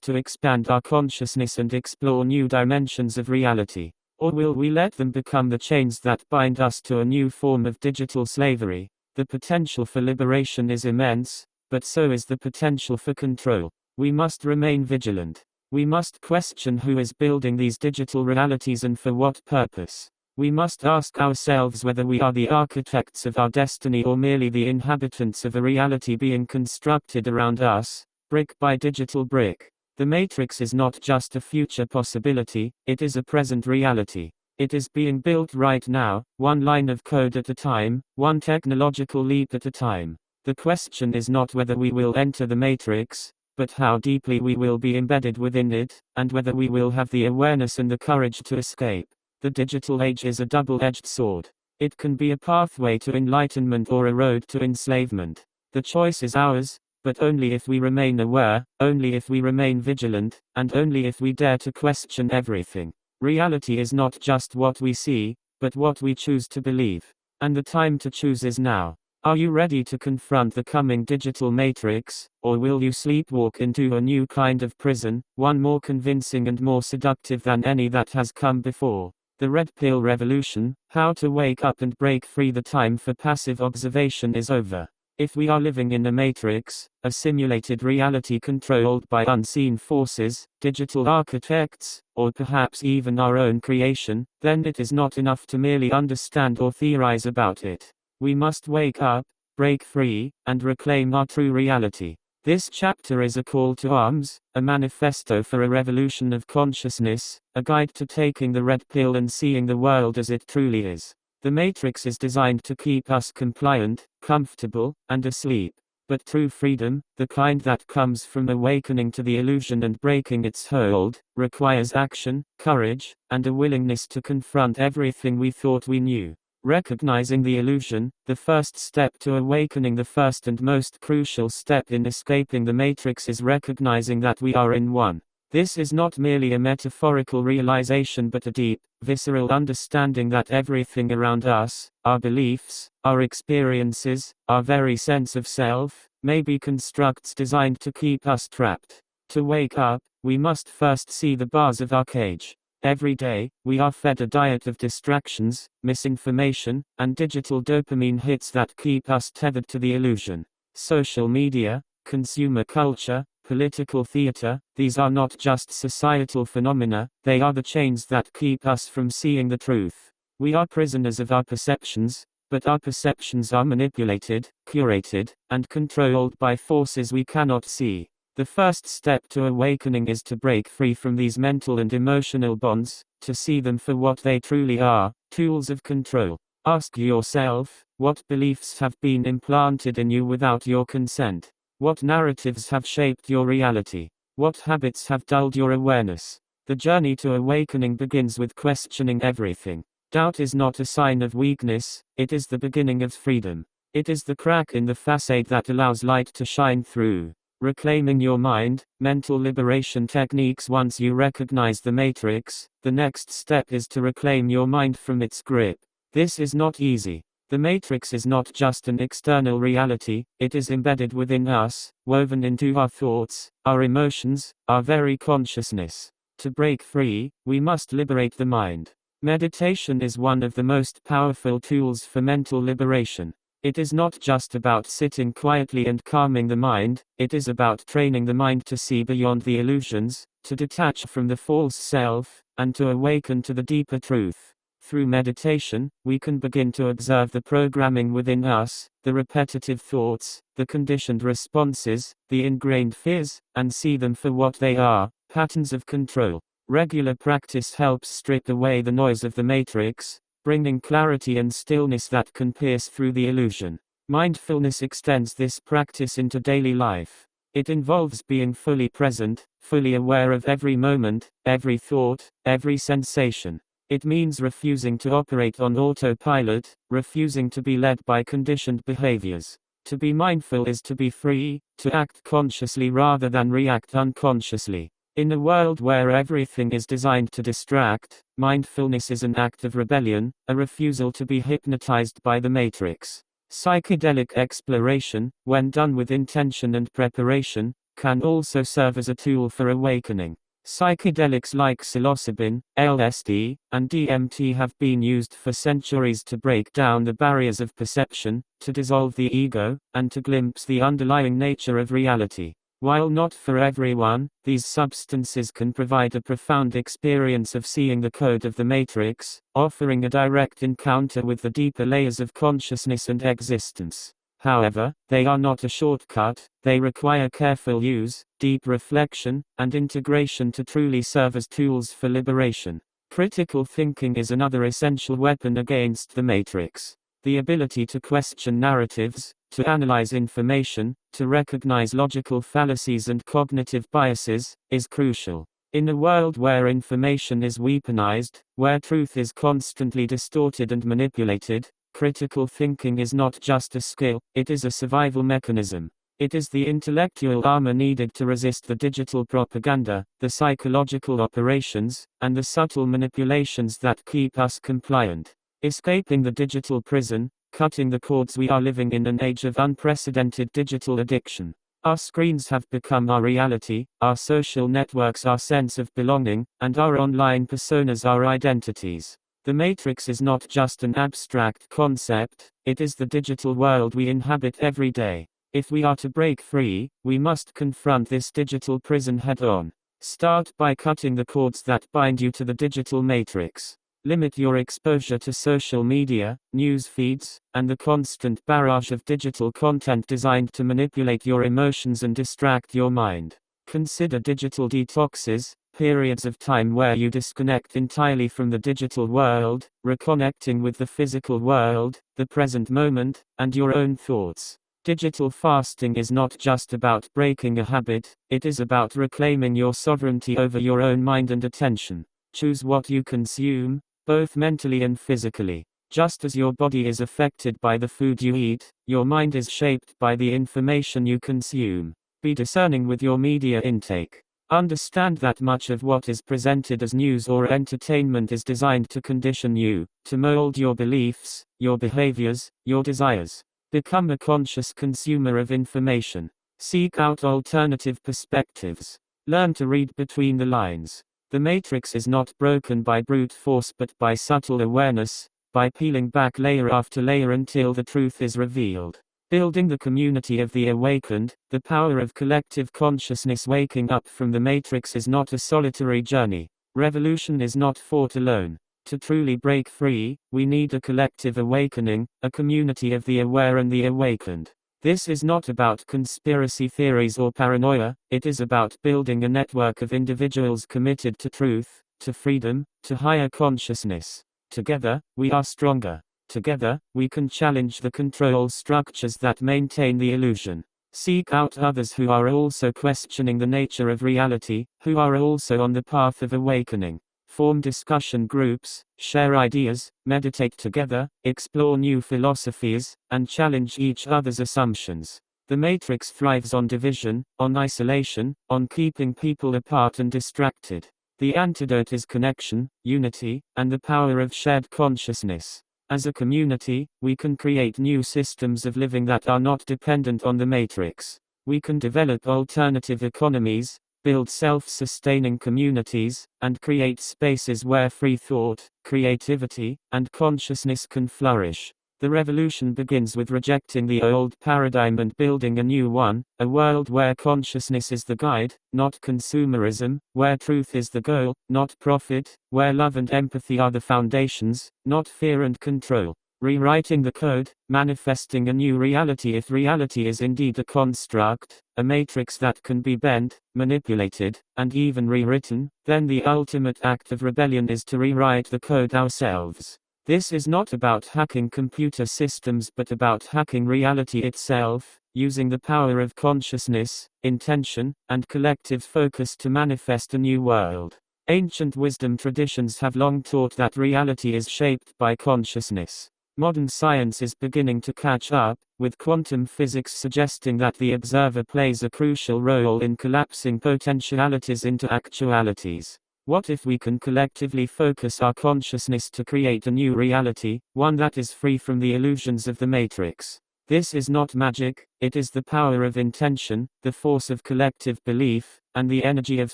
to expand our consciousness and explore new dimensions of reality? Or will we let them become the chains that bind us to a new form of digital slavery? The potential for liberation is immense, but so is the potential for control. We must remain vigilant. We must question who is building these digital realities and for what purpose. We must ask ourselves whether we are the architects of our destiny or merely the inhabitants of a reality being constructed around us, brick by digital brick. The Matrix is not just a future possibility, it is a present reality. It is being built right now, one line of code at a time, one technological leap at a time. The question is not whether we will enter the Matrix, but how deeply we will be embedded within it, and whether we will have the awareness and the courage to escape. The digital age is a double-edged sword. It can be a pathway to enlightenment or a road to enslavement. The choice is ours, but only if we remain aware, only if we remain vigilant, and only if we dare to question everything. Reality is not just what we see, but what we choose to believe. And the time to choose is now. Are you ready to confront the coming digital matrix, or will you sleepwalk into a new kind of prison, one more convincing and more seductive than any that has come before? The Red Pill Revolution, how to wake up and break free. The time for passive observation is over. If we are living in a matrix, a simulated reality controlled by unseen forces, digital architects, or perhaps even our own creation, then it is not enough to merely understand or theorize about it. We must wake up, break free, and reclaim our true reality. This chapter is a call to arms, a manifesto for a revolution of consciousness, a guide to taking the red pill and seeing the world as it truly is. The Matrix is designed to keep us compliant, comfortable, and asleep. But true freedom, the kind that comes from awakening to the illusion and breaking its hold, requires action, courage, and a willingness to confront everything we thought we knew. Recognizing the illusion, the first step to awakening. The first and most crucial step in escaping the Matrix is recognizing that we are in one. This is not merely a metaphorical realization but a deep, visceral understanding that everything around us, our beliefs, our experiences, our very sense of self, may be constructs designed to keep us trapped. To wake up, we must first see the bars of our cage. Every day, we are fed a diet of distractions, misinformation, and digital dopamine hits that keep us tethered to the illusion. Social media, consumer culture, political theater, these are not just societal phenomena, they are the chains that keep us from seeing the truth. We are prisoners of our perceptions, but our perceptions are manipulated, curated, and controlled by forces we cannot see. The first step to awakening is to break free from these mental and emotional bonds, to see them for what they truly are, tools of control. Ask yourself, what beliefs have been implanted in you without your consent? What narratives have shaped your reality? What habits have dulled your awareness? The journey to awakening begins with questioning everything. Doubt is not a sign of weakness, it is the beginning of freedom. It is the crack in the facade that allows light to shine through. Reclaiming your mind, mental liberation techniques. Once you recognize the matrix, the next step is to reclaim your mind from its grip. This is not easy. The matrix is not just an external reality, it is embedded within us, woven into our thoughts, our emotions, our very consciousness. To break free, we must liberate the mind. Meditation is one of the most powerful tools for mental liberation. It is not just about sitting quietly and calming the mind, it is about training the mind to see beyond the illusions, to detach from the false self, and to awaken to the deeper truth. Through meditation, we can begin to observe the programming within us, the repetitive thoughts, the conditioned responses, the ingrained fears, and see them for what they are, patterns of control. Regular practice helps strip away the noise of the matrix, bringing clarity and stillness that can pierce through the illusion. Mindfulness extends this practice into daily life. It involves being fully present, fully aware of every moment, every thought, every sensation. It means refusing to operate on autopilot, refusing to be led by conditioned behaviors. To be mindful is to be free, to act consciously rather than react unconsciously. In a world where everything is designed to distract, mindfulness is an act of rebellion, a refusal to be hypnotized by the matrix. Psychedelic exploration, when done with intention and preparation, can also serve as a tool for awakening. Psychedelics like psilocybin, LSD, and DMT have been used for centuries to break down the barriers of perception, to dissolve the ego, and to glimpse the underlying nature of reality. While not for everyone, these substances can provide a profound experience of seeing the code of the matrix, offering a direct encounter with the deeper layers of consciousness and existence. However, they are not a shortcut, they require careful use, deep reflection, and integration to truly serve as tools for liberation. Critical thinking is another essential weapon against the matrix. The ability to question narratives, to analyze information, to recognize logical fallacies and cognitive biases, is crucial. In a world where information is weaponized, where truth is constantly distorted and manipulated, critical thinking is not just a skill, it is a survival mechanism. It is the intellectual armor needed to resist the digital propaganda, the psychological operations, and the subtle manipulations that keep us compliant. Escaping the digital prison, cutting the cords. We are living in an age of unprecedented digital addiction. Our screens have become our reality, our social networks our sense of belonging, and our online personas our identities. The matrix is not just an abstract concept, it is the digital world we inhabit every day. If we are to break free, we must confront this digital prison head-on. Start by cutting the cords that bind you to the digital matrix. Limit your exposure to social media, news feeds, and the constant barrage of digital content designed to manipulate your emotions and distract your mind. Consider digital detoxes, periods of time where you disconnect entirely from the digital world, reconnecting with the physical world, the present moment, and your own thoughts. Digital fasting is not just about breaking a habit, it is about reclaiming your sovereignty over your own mind and attention. Choose what you consume, both mentally and physically. Just as your body is affected by the food you eat, your mind is shaped by the information you consume. Be discerning with your media intake. Understand that much of what is presented as news or entertainment is designed to condition you, to mold your beliefs, your behaviors, your desires. Become a conscious consumer of information. Seek out alternative perspectives. Learn to read between the lines. The matrix is not broken by brute force but by subtle awareness, by peeling back layer after layer until the truth is revealed. Building the community of the awakened, the power of collective consciousness. Waking up from the matrix is not a solitary journey. Revolution is not fought alone. To truly break free, we need a collective awakening, a community of the aware and the awakened. This is not about conspiracy theories or paranoia, it is about building a network of individuals committed to truth, to freedom, to higher consciousness. Together, we are stronger. Together, we can challenge the control structures that maintain the illusion. Seek out others who are also questioning the nature of reality, who are also on the path of awakening. Form discussion groups, share ideas, meditate together, explore new philosophies, and challenge each other's assumptions. The matrix thrives on division, on isolation, on keeping people apart and distracted. The antidote is connection, unity, and the power of shared consciousness. As a community, we can create new systems of living that are not dependent on the matrix. We can develop alternative economies, build self-sustaining communities, and create spaces where free thought, creativity, and consciousness can flourish. The revolution begins with rejecting the old paradigm and building a new one, a world where consciousness is the guide, not consumerism, where truth is the goal, not profit, where love and empathy are the foundations, not fear and control. Rewriting the code, manifesting a new reality. If reality is indeed a construct, a matrix that can be bent, manipulated, and even rewritten, then the ultimate act of rebellion is to rewrite the code ourselves. This is not about hacking computer systems but about hacking reality itself, using the power of consciousness, intention, and collective focus to manifest a new world. Ancient wisdom traditions have long taught that reality is shaped by consciousness. Modern science is beginning to catch up, with quantum physics suggesting that the observer plays a crucial role in collapsing potentialities into actualities. What if we can collectively focus our consciousness to create a new reality, one that is free from the illusions of the matrix? This is not magic, it is the power of intention, the force of collective belief, and the energy of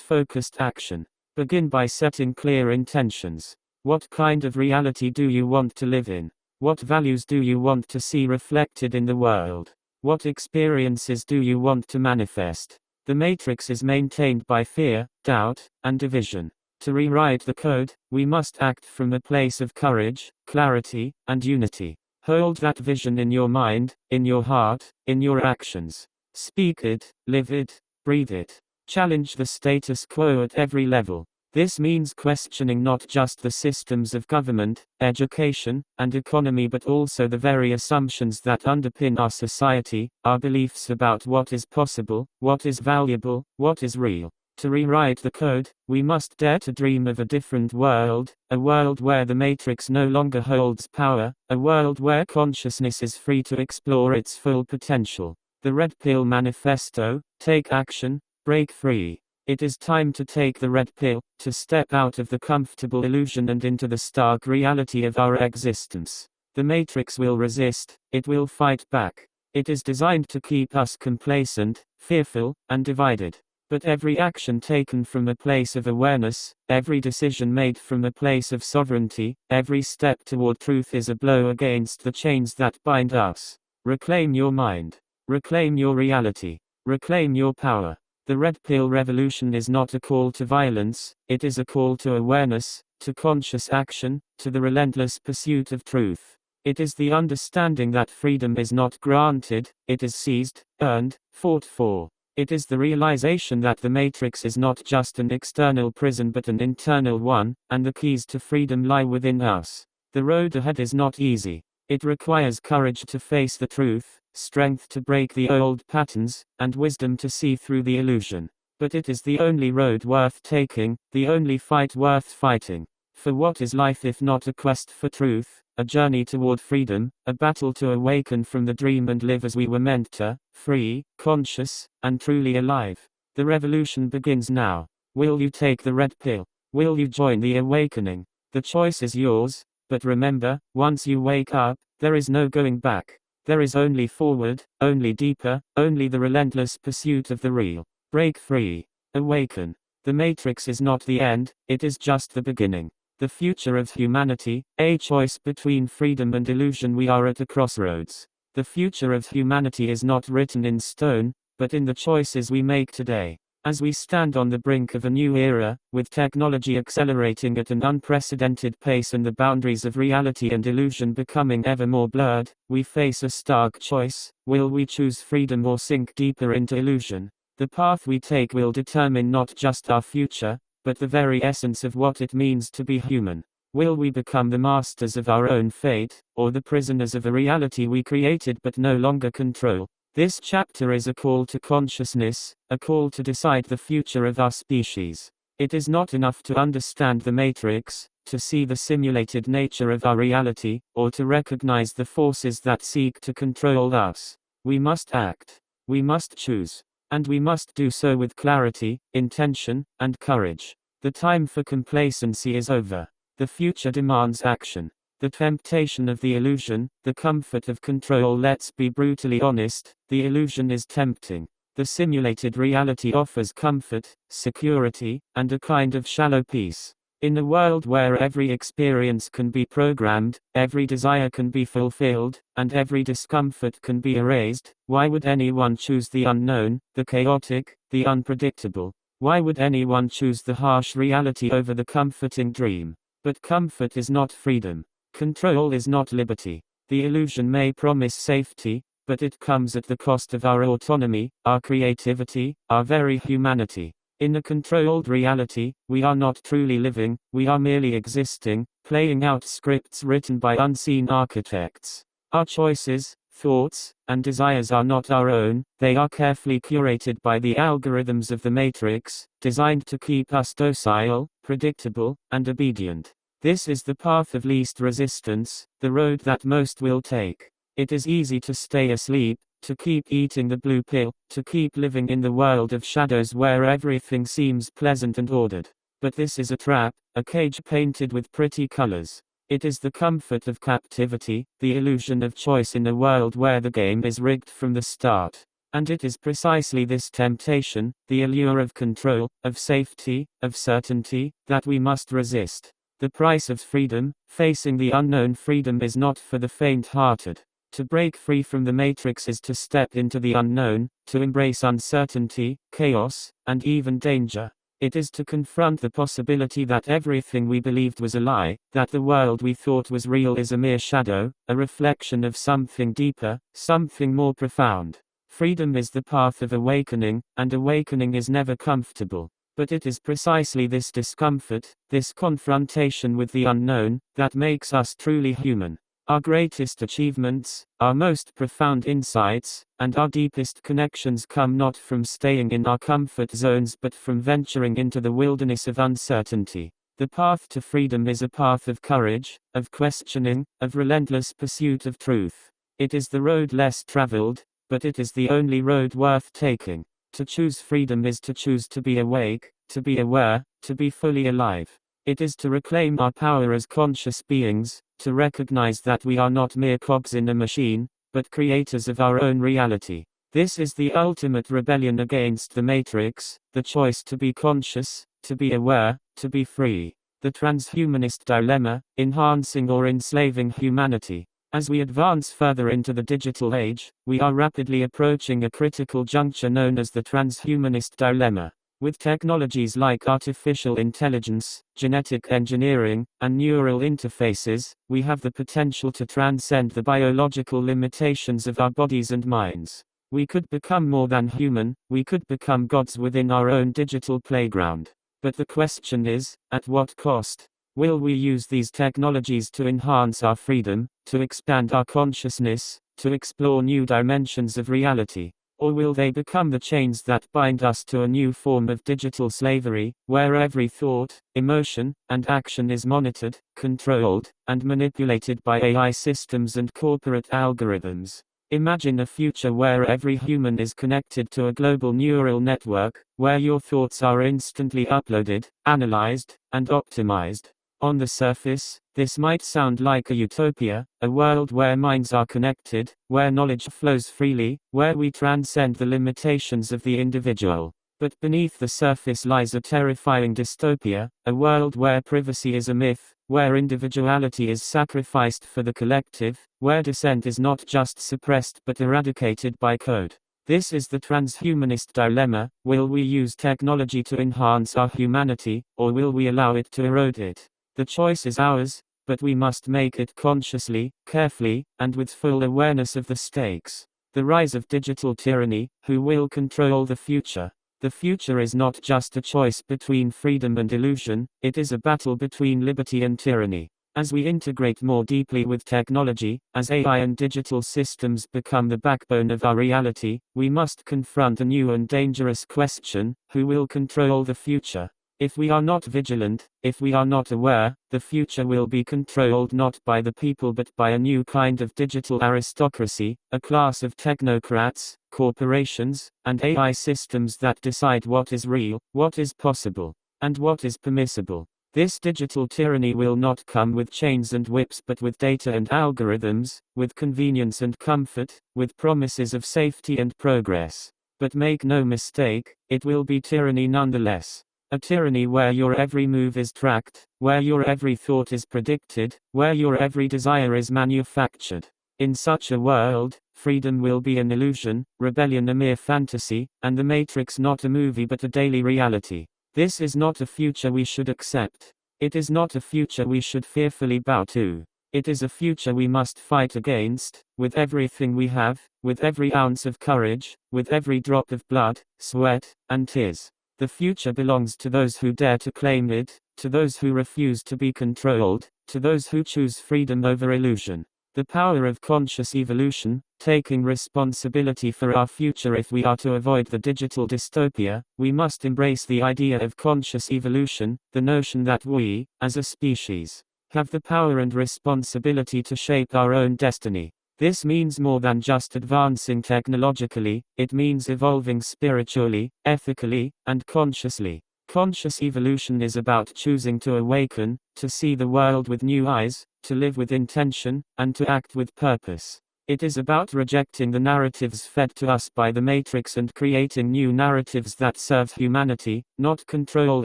focused action. Begin by setting clear intentions. What kind of reality do you want to live in? What values do you want to see reflected in the world? What experiences do you want to manifest? The matrix is maintained by fear, doubt, and division. To rewrite the code, we must act from a place of courage, clarity, and unity. Hold that vision in your mind, in your heart, in your actions. Speak it, live it, breathe it. Challenge the status quo at every level. This means questioning not just the systems of government, education, and economy but also the very assumptions that underpin our society, our beliefs about what is possible, what is valuable, what is real. To rewrite the code, we must dare to dream of a different world, a world where the matrix no longer holds power, a world where consciousness is free to explore its full potential. The Red Pill Manifesto: take action, break free. It is time to take the red pill, to step out of the comfortable illusion and into the stark reality of our existence. The matrix will resist, it will fight back. It is designed to keep us complacent, fearful, and divided. But every action taken from a place of awareness, every decision made from a place of sovereignty, every step toward truth is a blow against the chains that bind us. Reclaim your mind. Reclaim your reality. Reclaim your power. The Red Pill Revolution is not a call to violence, it is a call to awareness, to conscious action, to the relentless pursuit of truth. It is the understanding that freedom is not granted, it is seized, earned, fought for. It is the realization that the matrix is not just an external prison but an internal one, and the keys to freedom lie within us. The road ahead is not easy. It requires courage to face the truth, strength to break the old patterns, and wisdom to see through the illusion. But it is the only road worth taking, the only fight worth fighting. For what is life if not a quest for truth, a journey toward freedom, a battle to awaken from the dream and live as we were meant to, free, conscious, and truly alive? The revolution begins now. Will you take the red pill? Will you join the awakening? The choice is yours, but remember, once you wake up, there is no going back. There is only forward, only deeper, only the relentless pursuit of the real. Break free. Awaken. The matrix is not the end, it is just the beginning. The future of humanity, a choice between freedom and illusion. We are at a crossroads. The future of humanity is not written in stone, but in the choices we make today. As we stand on the brink of a new era, with technology accelerating at an unprecedented pace and the boundaries of reality and illusion becoming ever more blurred, we face a stark choice: will we choose freedom or sink deeper into illusion? The path we take will determine not just our future, but the very essence of what it means to be human. Will we become the masters of our own fate, or the prisoners of a reality we created but no longer control? This chapter is a call to consciousness, a call to decide the future of our species. It is not enough to understand the matrix, to see the simulated nature of our reality, or to recognize the forces that seek to control us. We must act. We must choose. And we must do so with clarity, intention, and courage. The time for complacency is over. The future demands action. The temptation of the illusion, the comfort of control. Let's be brutally honest, the illusion is tempting. The simulated reality offers comfort, security, and a kind of shallow peace. In a world where every experience can be programmed, every desire can be fulfilled, and every discomfort can be erased, why would anyone choose the unknown, the chaotic, the unpredictable? Why would anyone choose the harsh reality over the comforting dream? But comfort is not freedom. Control is not liberty. The illusion may promise safety, but it comes at the cost of our autonomy, our creativity, our very humanity. In a controlled reality, we are not truly living, we are merely existing, playing out scripts written by unseen architects. Our choices, thoughts, and desires are not our own, they are carefully curated by the algorithms of the matrix, designed to keep us docile, predictable, and obedient. This is the path of least resistance, the road that most will take. It is easy to stay asleep, to keep eating the blue pill, to keep living in the world of shadows where everything seems pleasant and ordered. But this is a trap, a cage painted with pretty colors. It is the comfort of captivity, the illusion of choice in a world where the game is rigged from the start. And it is precisely this temptation, the allure of control, of safety, of certainty, that we must resist. The price of freedom, facing the unknown. Freedom is not for the faint-hearted. To break free from the matrix is to step into the unknown, to embrace uncertainty, chaos, and even danger. It is to confront the possibility that everything we believed was a lie, that the world we thought was real is a mere shadow, a reflection of something deeper, something more profound. Freedom is the path of awakening, and awakening is never comfortable. But it is precisely this discomfort, this confrontation with the unknown, that makes us truly human. Our greatest achievements, our most profound insights, and our deepest connections come not from staying in our comfort zones but from venturing into the wilderness of uncertainty. The path to freedom is a path of courage, of questioning, of relentless pursuit of truth. It is the road less traveled, but it is the only road worth taking. To choose freedom is to choose to be awake, to be aware, to be fully alive. It is to reclaim our power as conscious beings, to recognize that we are not mere cogs in a machine, but creators of our own reality. This is the ultimate rebellion against the matrix, the choice to be conscious, to be aware, to be free. The transhumanist dilemma, enhancing or enslaving humanity. As we advance further into the digital age, we are rapidly approaching a critical juncture known as the transhumanist dilemma. With technologies like artificial intelligence, genetic engineering, and neural interfaces, we have the potential to transcend the biological limitations of our bodies and minds. We could become more than human, we could become gods within our own digital playground. But the question is, at what cost? Will we use these technologies to enhance our freedom, to expand our consciousness, to explore new dimensions of reality? Or will they become the chains that bind us to a new form of digital slavery, where every thought, emotion, and action is monitored, controlled, and manipulated by AI systems and corporate algorithms? Imagine a future where every human is connected to a global neural network, where your thoughts are instantly uploaded, analyzed, and optimized. On the surface, this might sound like a utopia, a world where minds are connected, where knowledge flows freely, where we transcend the limitations of the individual. But beneath the surface lies a terrifying dystopia, a world where privacy is a myth, where individuality is sacrificed for the collective, where dissent is not just suppressed but eradicated by code. This is the transhumanist dilemma. Will we use technology to enhance our humanity, or will we allow it to erode it? The choice is ours, but we must make it consciously, carefully, and with full awareness of the stakes. The rise of digital tyranny. Who will control the future? The future is not just a choice between freedom and illusion, it is a battle between liberty and tyranny. As we integrate more deeply with technology, as AI and digital systems become the backbone of our reality, we must confront a new and dangerous question: who will control the future? If we are not vigilant, if we are not aware, the future will be controlled not by the people but by a new kind of digital aristocracy, a class of technocrats, corporations, and AI systems that decide what is real, what is possible, and what is permissible. This digital tyranny will not come with chains and whips but with data and algorithms, with convenience and comfort, with promises of safety and progress. But make no mistake, it will be tyranny nonetheless. A tyranny where your every move is tracked, where your every thought is predicted, where your every desire is manufactured. In such a world, freedom will be an illusion, rebellion a mere fantasy, and the Matrix not a movie but a daily reality. This is not a future we should accept. It is not a future we should fearfully bow to. It is a future we must fight against, with everything we have, with every ounce of courage, with every drop of blood, sweat, and tears. The future belongs to those who dare to claim it, to those who refuse to be controlled, to those who choose freedom over illusion. The power of conscious evolution, taking responsibility for our future. If we are to avoid the digital dystopia, we must embrace the idea of conscious evolution, the notion that we, as a species, have the power and responsibility to shape our own destiny. This means more than just advancing technologically, it means evolving spiritually, ethically, and consciously. Conscious evolution is about choosing to awaken, to see the world with new eyes, to live with intention, and to act with purpose. It is about rejecting the narratives fed to us by the Matrix and creating new narratives that serve humanity, not control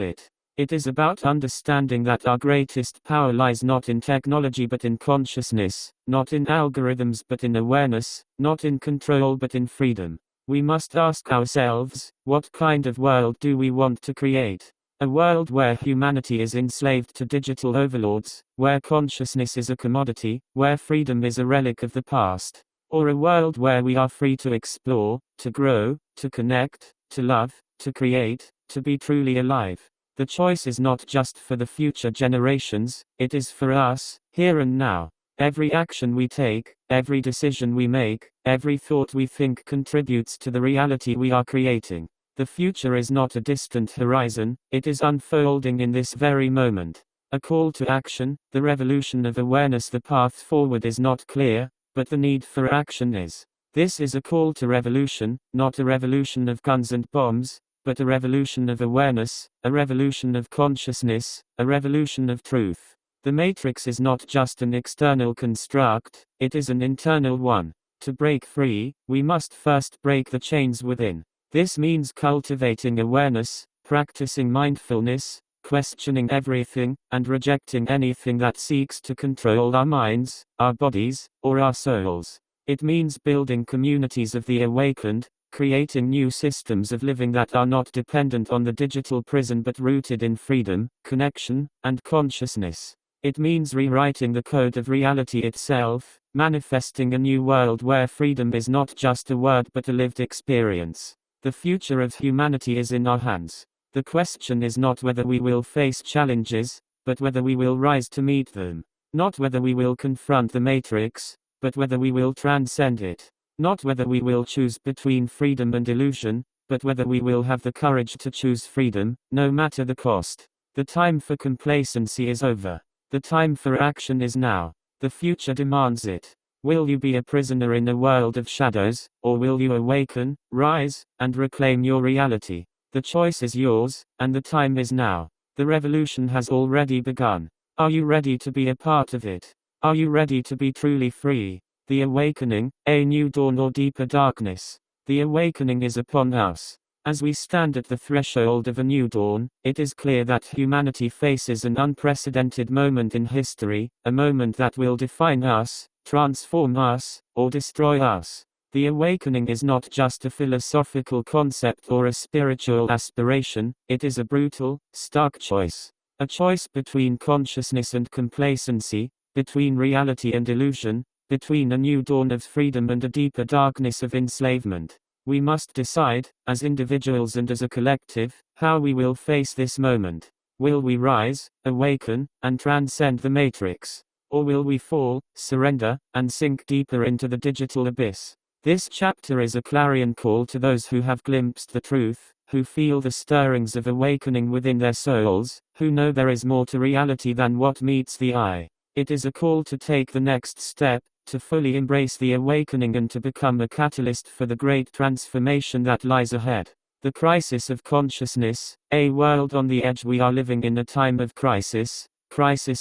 it. It is about understanding that our greatest power lies not in technology but in consciousness, not in algorithms but in awareness, not in control but in freedom. We must ask ourselves, what kind of world do we want to create? A world where humanity is enslaved to digital overlords, where consciousness is a commodity, where freedom is a relic of the past. Or a world where we are free to explore, to grow, to connect, to love, to create, to be truly alive. The choice is not just for the future generations, it is for us, here and now. Every action we take, every decision we make, every thought we think contributes to the reality we are creating. The future is not a distant horizon, it is unfolding in this very moment. A call to action, the revolution of awareness. The path forward is not clear, but the need for action is. This is a call to revolution, not a revolution of guns and bombs, but a revolution of awareness, a revolution of consciousness, a revolution of truth. The Matrix is not just an external construct, it is an internal one. To break free, we must first break the chains within. This means cultivating awareness, practicing mindfulness, questioning everything, and rejecting anything that seeks to control our minds, our bodies, or our souls. It means building communities of the awakened, creating new systems of living that are not dependent on the digital prison but rooted in freedom, connection, and consciousness. It means rewriting the code of reality itself, manifesting a new world where freedom is not just a word but a lived experience. The future of humanity is in our hands. The question is not whether we will face challenges, but whether we will rise to meet them. Not whether we will confront the Matrix, but whether we will transcend it. Not whether we will choose between freedom and illusion, but whether we will have the courage to choose freedom, no matter the cost. The time for complacency is over. The time for action is now. The future demands it. Will you be a prisoner in a world of shadows, or will you awaken, rise, and reclaim your reality? The choice is yours, and the time is now. The revolution has already begun. Are you ready to be a part of it? Are you ready to be truly free? The awakening, a new dawn or deeper darkness. The awakening is upon us. As we stand at the threshold of a new dawn, it is clear that humanity faces an unprecedented moment in history, a moment that will define us, transform us, or destroy us. The awakening is not just a philosophical concept or a spiritual aspiration, it is a brutal, stark choice. A choice between consciousness and complacency, between reality and illusion, between a new dawn of freedom and a deeper darkness of enslavement. We must decide, as individuals and as a collective, how we will face this moment. Will we rise, awaken, and transcend the Matrix? Or will we fall, surrender, and sink deeper into the digital abyss? This chapter is a clarion call to those who have glimpsed the truth, who feel the stirrings of awakening within their souls, who know there is more to reality than what meets the eye. It is a call to take the next step, to fully embrace the awakening and to become a catalyst for the great transformation that lies ahead. The crisis of consciousness, a world on the edge. We are living in a time of crisis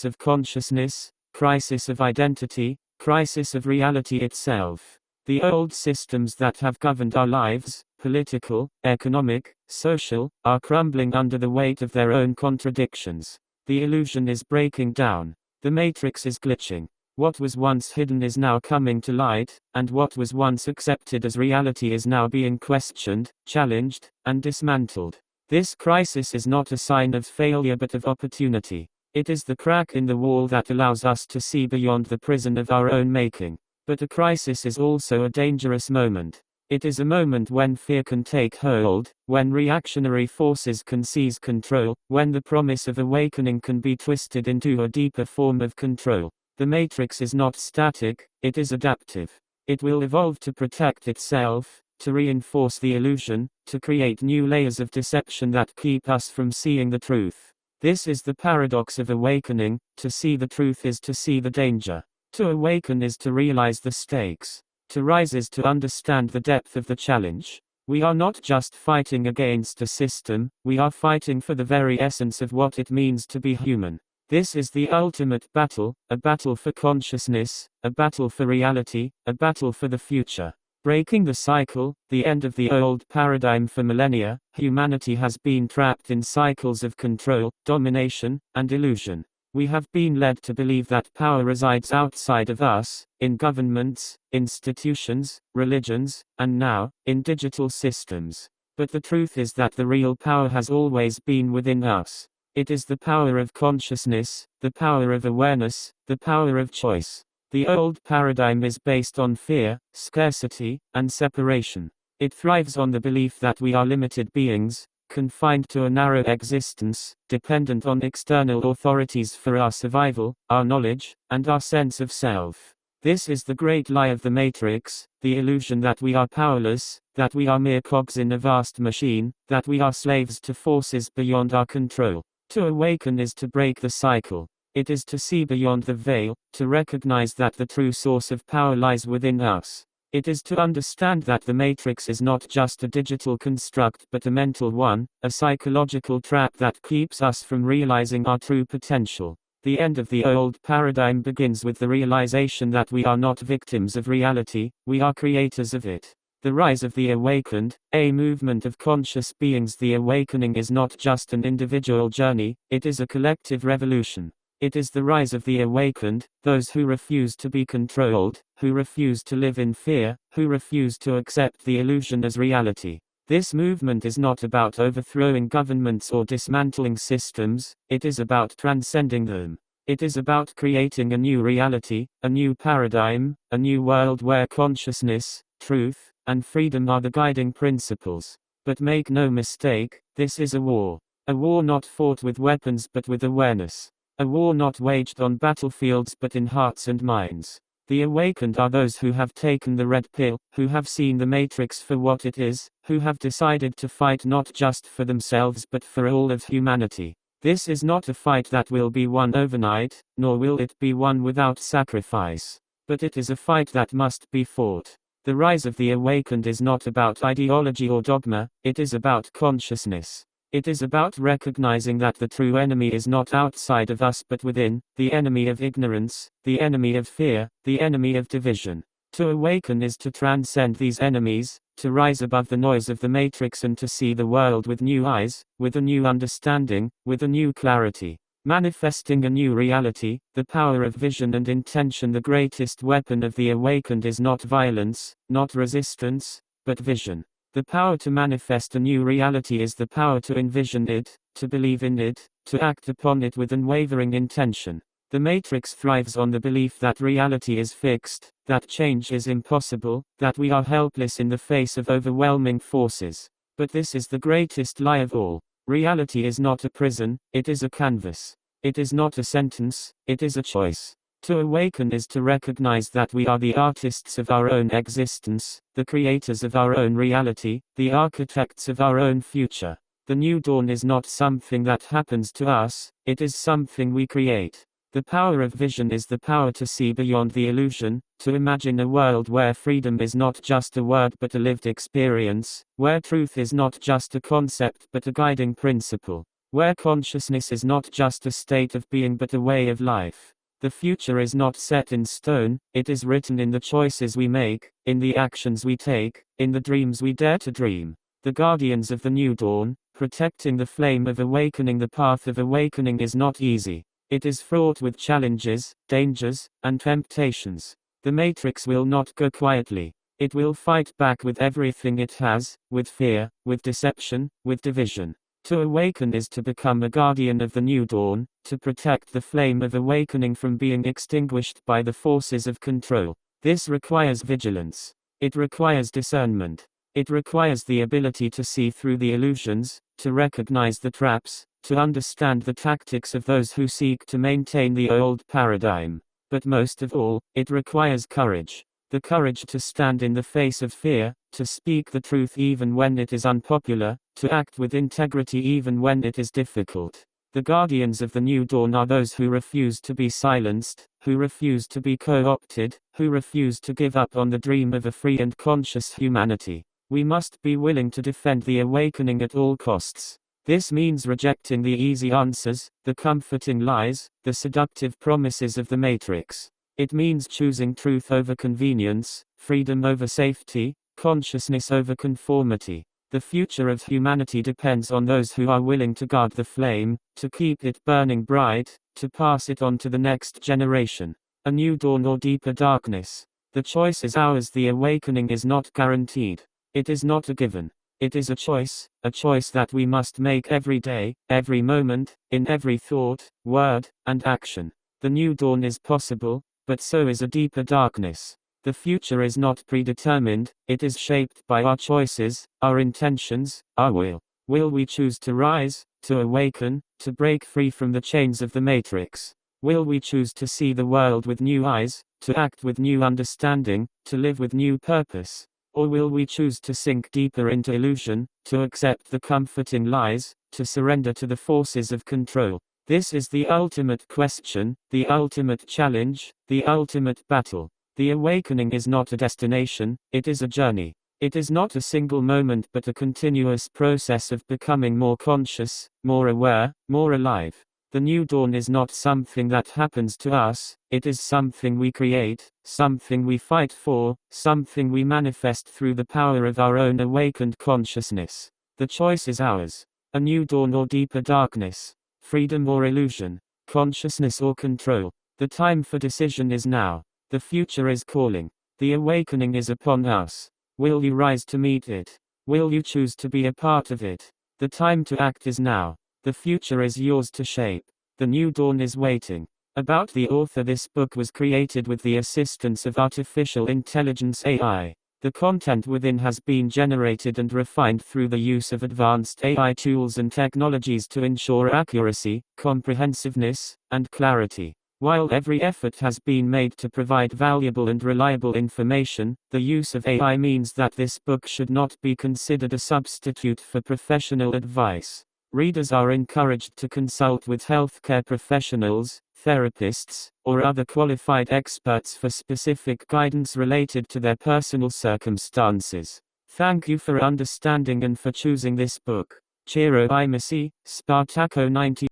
of consciousness, crisis of identity, crisis of reality itself. The old systems that have governed our lives, political, economic, social, are crumbling under the weight of their own contradictions. The illusion is breaking down. The matrix is glitching. What was once hidden is now coming to light, and what was once accepted as reality is now being questioned, challenged, and dismantled. This crisis is not a sign of failure but of opportunity. It is the crack in the wall that allows us to see beyond the prison of our own making. But a crisis is also a dangerous moment. It is a moment when fear can take hold, when reactionary forces can seize control, when the promise of awakening can be twisted into a deeper form of control. The matrix is not static, it is adaptive. It will evolve to protect itself, to reinforce the illusion, to create new layers of deception that keep us from seeing the truth. This is the paradox of awakening. To see the truth is to see the danger. To awaken is to realize the stakes. To rise is to understand the depth of the challenge. We are not just fighting against a system, we are fighting for the very essence of what it means to be human. This is the ultimate battle, a battle for consciousness, a battle for reality, a battle for the future. Breaking the cycle, the end of the old paradigm. For millennia, humanity has been trapped in cycles of control, domination, and illusion. We have been led to believe that power resides outside of us, in governments, institutions, religions, and now, in digital systems. But the truth is that the real power has always been within us. It is the power of consciousness, the power of awareness, the power of choice. The old paradigm is based on fear, scarcity, and separation. It thrives on the belief that we are limited beings, confined to a narrow existence, dependent on external authorities for our survival, our knowledge, and our sense of self. This is the great lie of the matrix, the illusion that we are powerless, that we are mere cogs in a vast machine, that we are slaves to forces beyond our control. To awaken is to break the cycle. It is to see beyond the veil, to recognize that the true source of power lies within us. It is to understand that the matrix is not just a digital construct but a mental one, a psychological trap that keeps us from realizing our true potential. The end of the old paradigm begins with the realization that we are not victims of reality, we are creators of it. The rise of the awakened, a movement of conscious beings. The awakening is not just an individual journey, it is a collective revolution. It is the rise of the awakened, those who refuse to be controlled, who refuse to live in fear, who refuse to accept the illusion as reality. This movement is not about overthrowing governments or dismantling systems, it is about transcending them. It is about creating a new reality, a new paradigm, a new world where consciousness, truth, and freedom are the guiding principles. But make no mistake, this is a war. A war not fought with weapons but with awareness. A war not waged on battlefields but in hearts and minds. The awakened are those who have taken the red pill, who have seen the matrix for what it is, who have decided to fight not just for themselves but for all of humanity. This is not a fight that will be won overnight, nor will it be won without sacrifice. But it is a fight that must be fought. The rise of the awakened is not about ideology or dogma, it is about consciousness. It is about recognizing that the true enemy is not outside of us but within, the enemy of ignorance, the enemy of fear, the enemy of division. To awaken is to transcend these enemies, to rise above the noise of the matrix and to see the world with new eyes, with a new understanding, with a new clarity. Manifesting a new reality, the power of vision and intention. The greatest weapon of the awakened is not violence, not resistance, but vision. The power to manifest a new reality is the power to envision it, to believe in it, to act upon it with unwavering intention. The matrix thrives on the belief that reality is fixed, that change is impossible, that we are helpless in the face of overwhelming forces. But this is the greatest lie of all. Reality is not a prison, it is a canvas. It is not a sentence, it is a choice. To awaken is to recognize that we are the artists of our own existence, the creators of our own reality, the architects of our own future. The new dawn is not something that happens to us, it is something we create. The power of vision is the power to see beyond the illusion, to imagine a world where freedom is not just a word but a lived experience, where truth is not just a concept but a guiding principle, where consciousness is not just a state of being but a way of life. The future is not set in stone, it is written in the choices we make, in the actions we take, in the dreams we dare to dream. The guardians of the new dawn, protecting the flame of awakening. The path of awakening is not easy. It is fraught with challenges, dangers, and temptations. The matrix will not go quietly. It will fight back with everything it has, with fear, with deception, with division. To awaken is to become a guardian of the new dawn, to protect the flame of awakening from being extinguished by the forces of control. This requires vigilance. It requires discernment. It requires the ability to see through the illusions, to recognize the traps, to understand the tactics of those who seek to maintain the old paradigm. But most of all, it requires courage. The courage to stand in the face of fear, to speak the truth even when it is unpopular, to act with integrity even when it is difficult. The guardians of the new dawn are those who refuse to be silenced, who refuse to be co-opted, who refuse to give up on the dream of a free and conscious humanity. We must be willing to defend the awakening at all costs. This means rejecting the easy answers, the comforting lies, the seductive promises of the matrix. It means choosing truth over convenience, freedom over safety, consciousness over conformity. The future of humanity depends on those who are willing to guard the flame, to keep it burning bright, to pass it on to the next generation. A new dawn or deeper darkness. The choice is ours. The awakening is not guaranteed. It is not a given. It is a choice that we must make every day, every moment, in every thought, word, and action. The new dawn is possible, but so is a deeper darkness. The future is not predetermined, it is shaped by our choices, our intentions, our will. Will we choose to rise, to awaken, to break free from the chains of the matrix? Will we choose to see the world with new eyes, to act with new understanding, to live with new purpose? Or will we choose to sink deeper into illusion, to accept the comforting lies, to surrender to the forces of control? This is the ultimate question, the ultimate challenge, the ultimate battle. The awakening is not a destination, it is a journey. It is not a single moment but a continuous process of becoming more conscious, more aware, more alive. The new dawn is not something that happens to us, it is something we create, something we fight for, something we manifest through the power of our own awakened consciousness. The choice is ours. A new dawn or deeper darkness. Freedom or illusion. Consciousness or control. The time for decision is now. The future is calling. The awakening is upon us. Will you rise to meet it? Will you choose to be a part of it? The time to act is now. The future is yours to shape. The new dawn is waiting. About the author. This book was created with the assistance of artificial intelligence AI. The content within has been generated and refined through the use of advanced AI tools and technologies to ensure accuracy, comprehensiveness, and clarity. While every effort has been made to provide valuable and reliable information, the use of AI means that this book should not be considered a substitute for professional advice. Readers are encouraged to consult with healthcare professionals, therapists, or other qualified experts for specific guidance related to their personal circumstances. Thank you for understanding and for choosing this book. Ciro Irmici, Spartaco 90.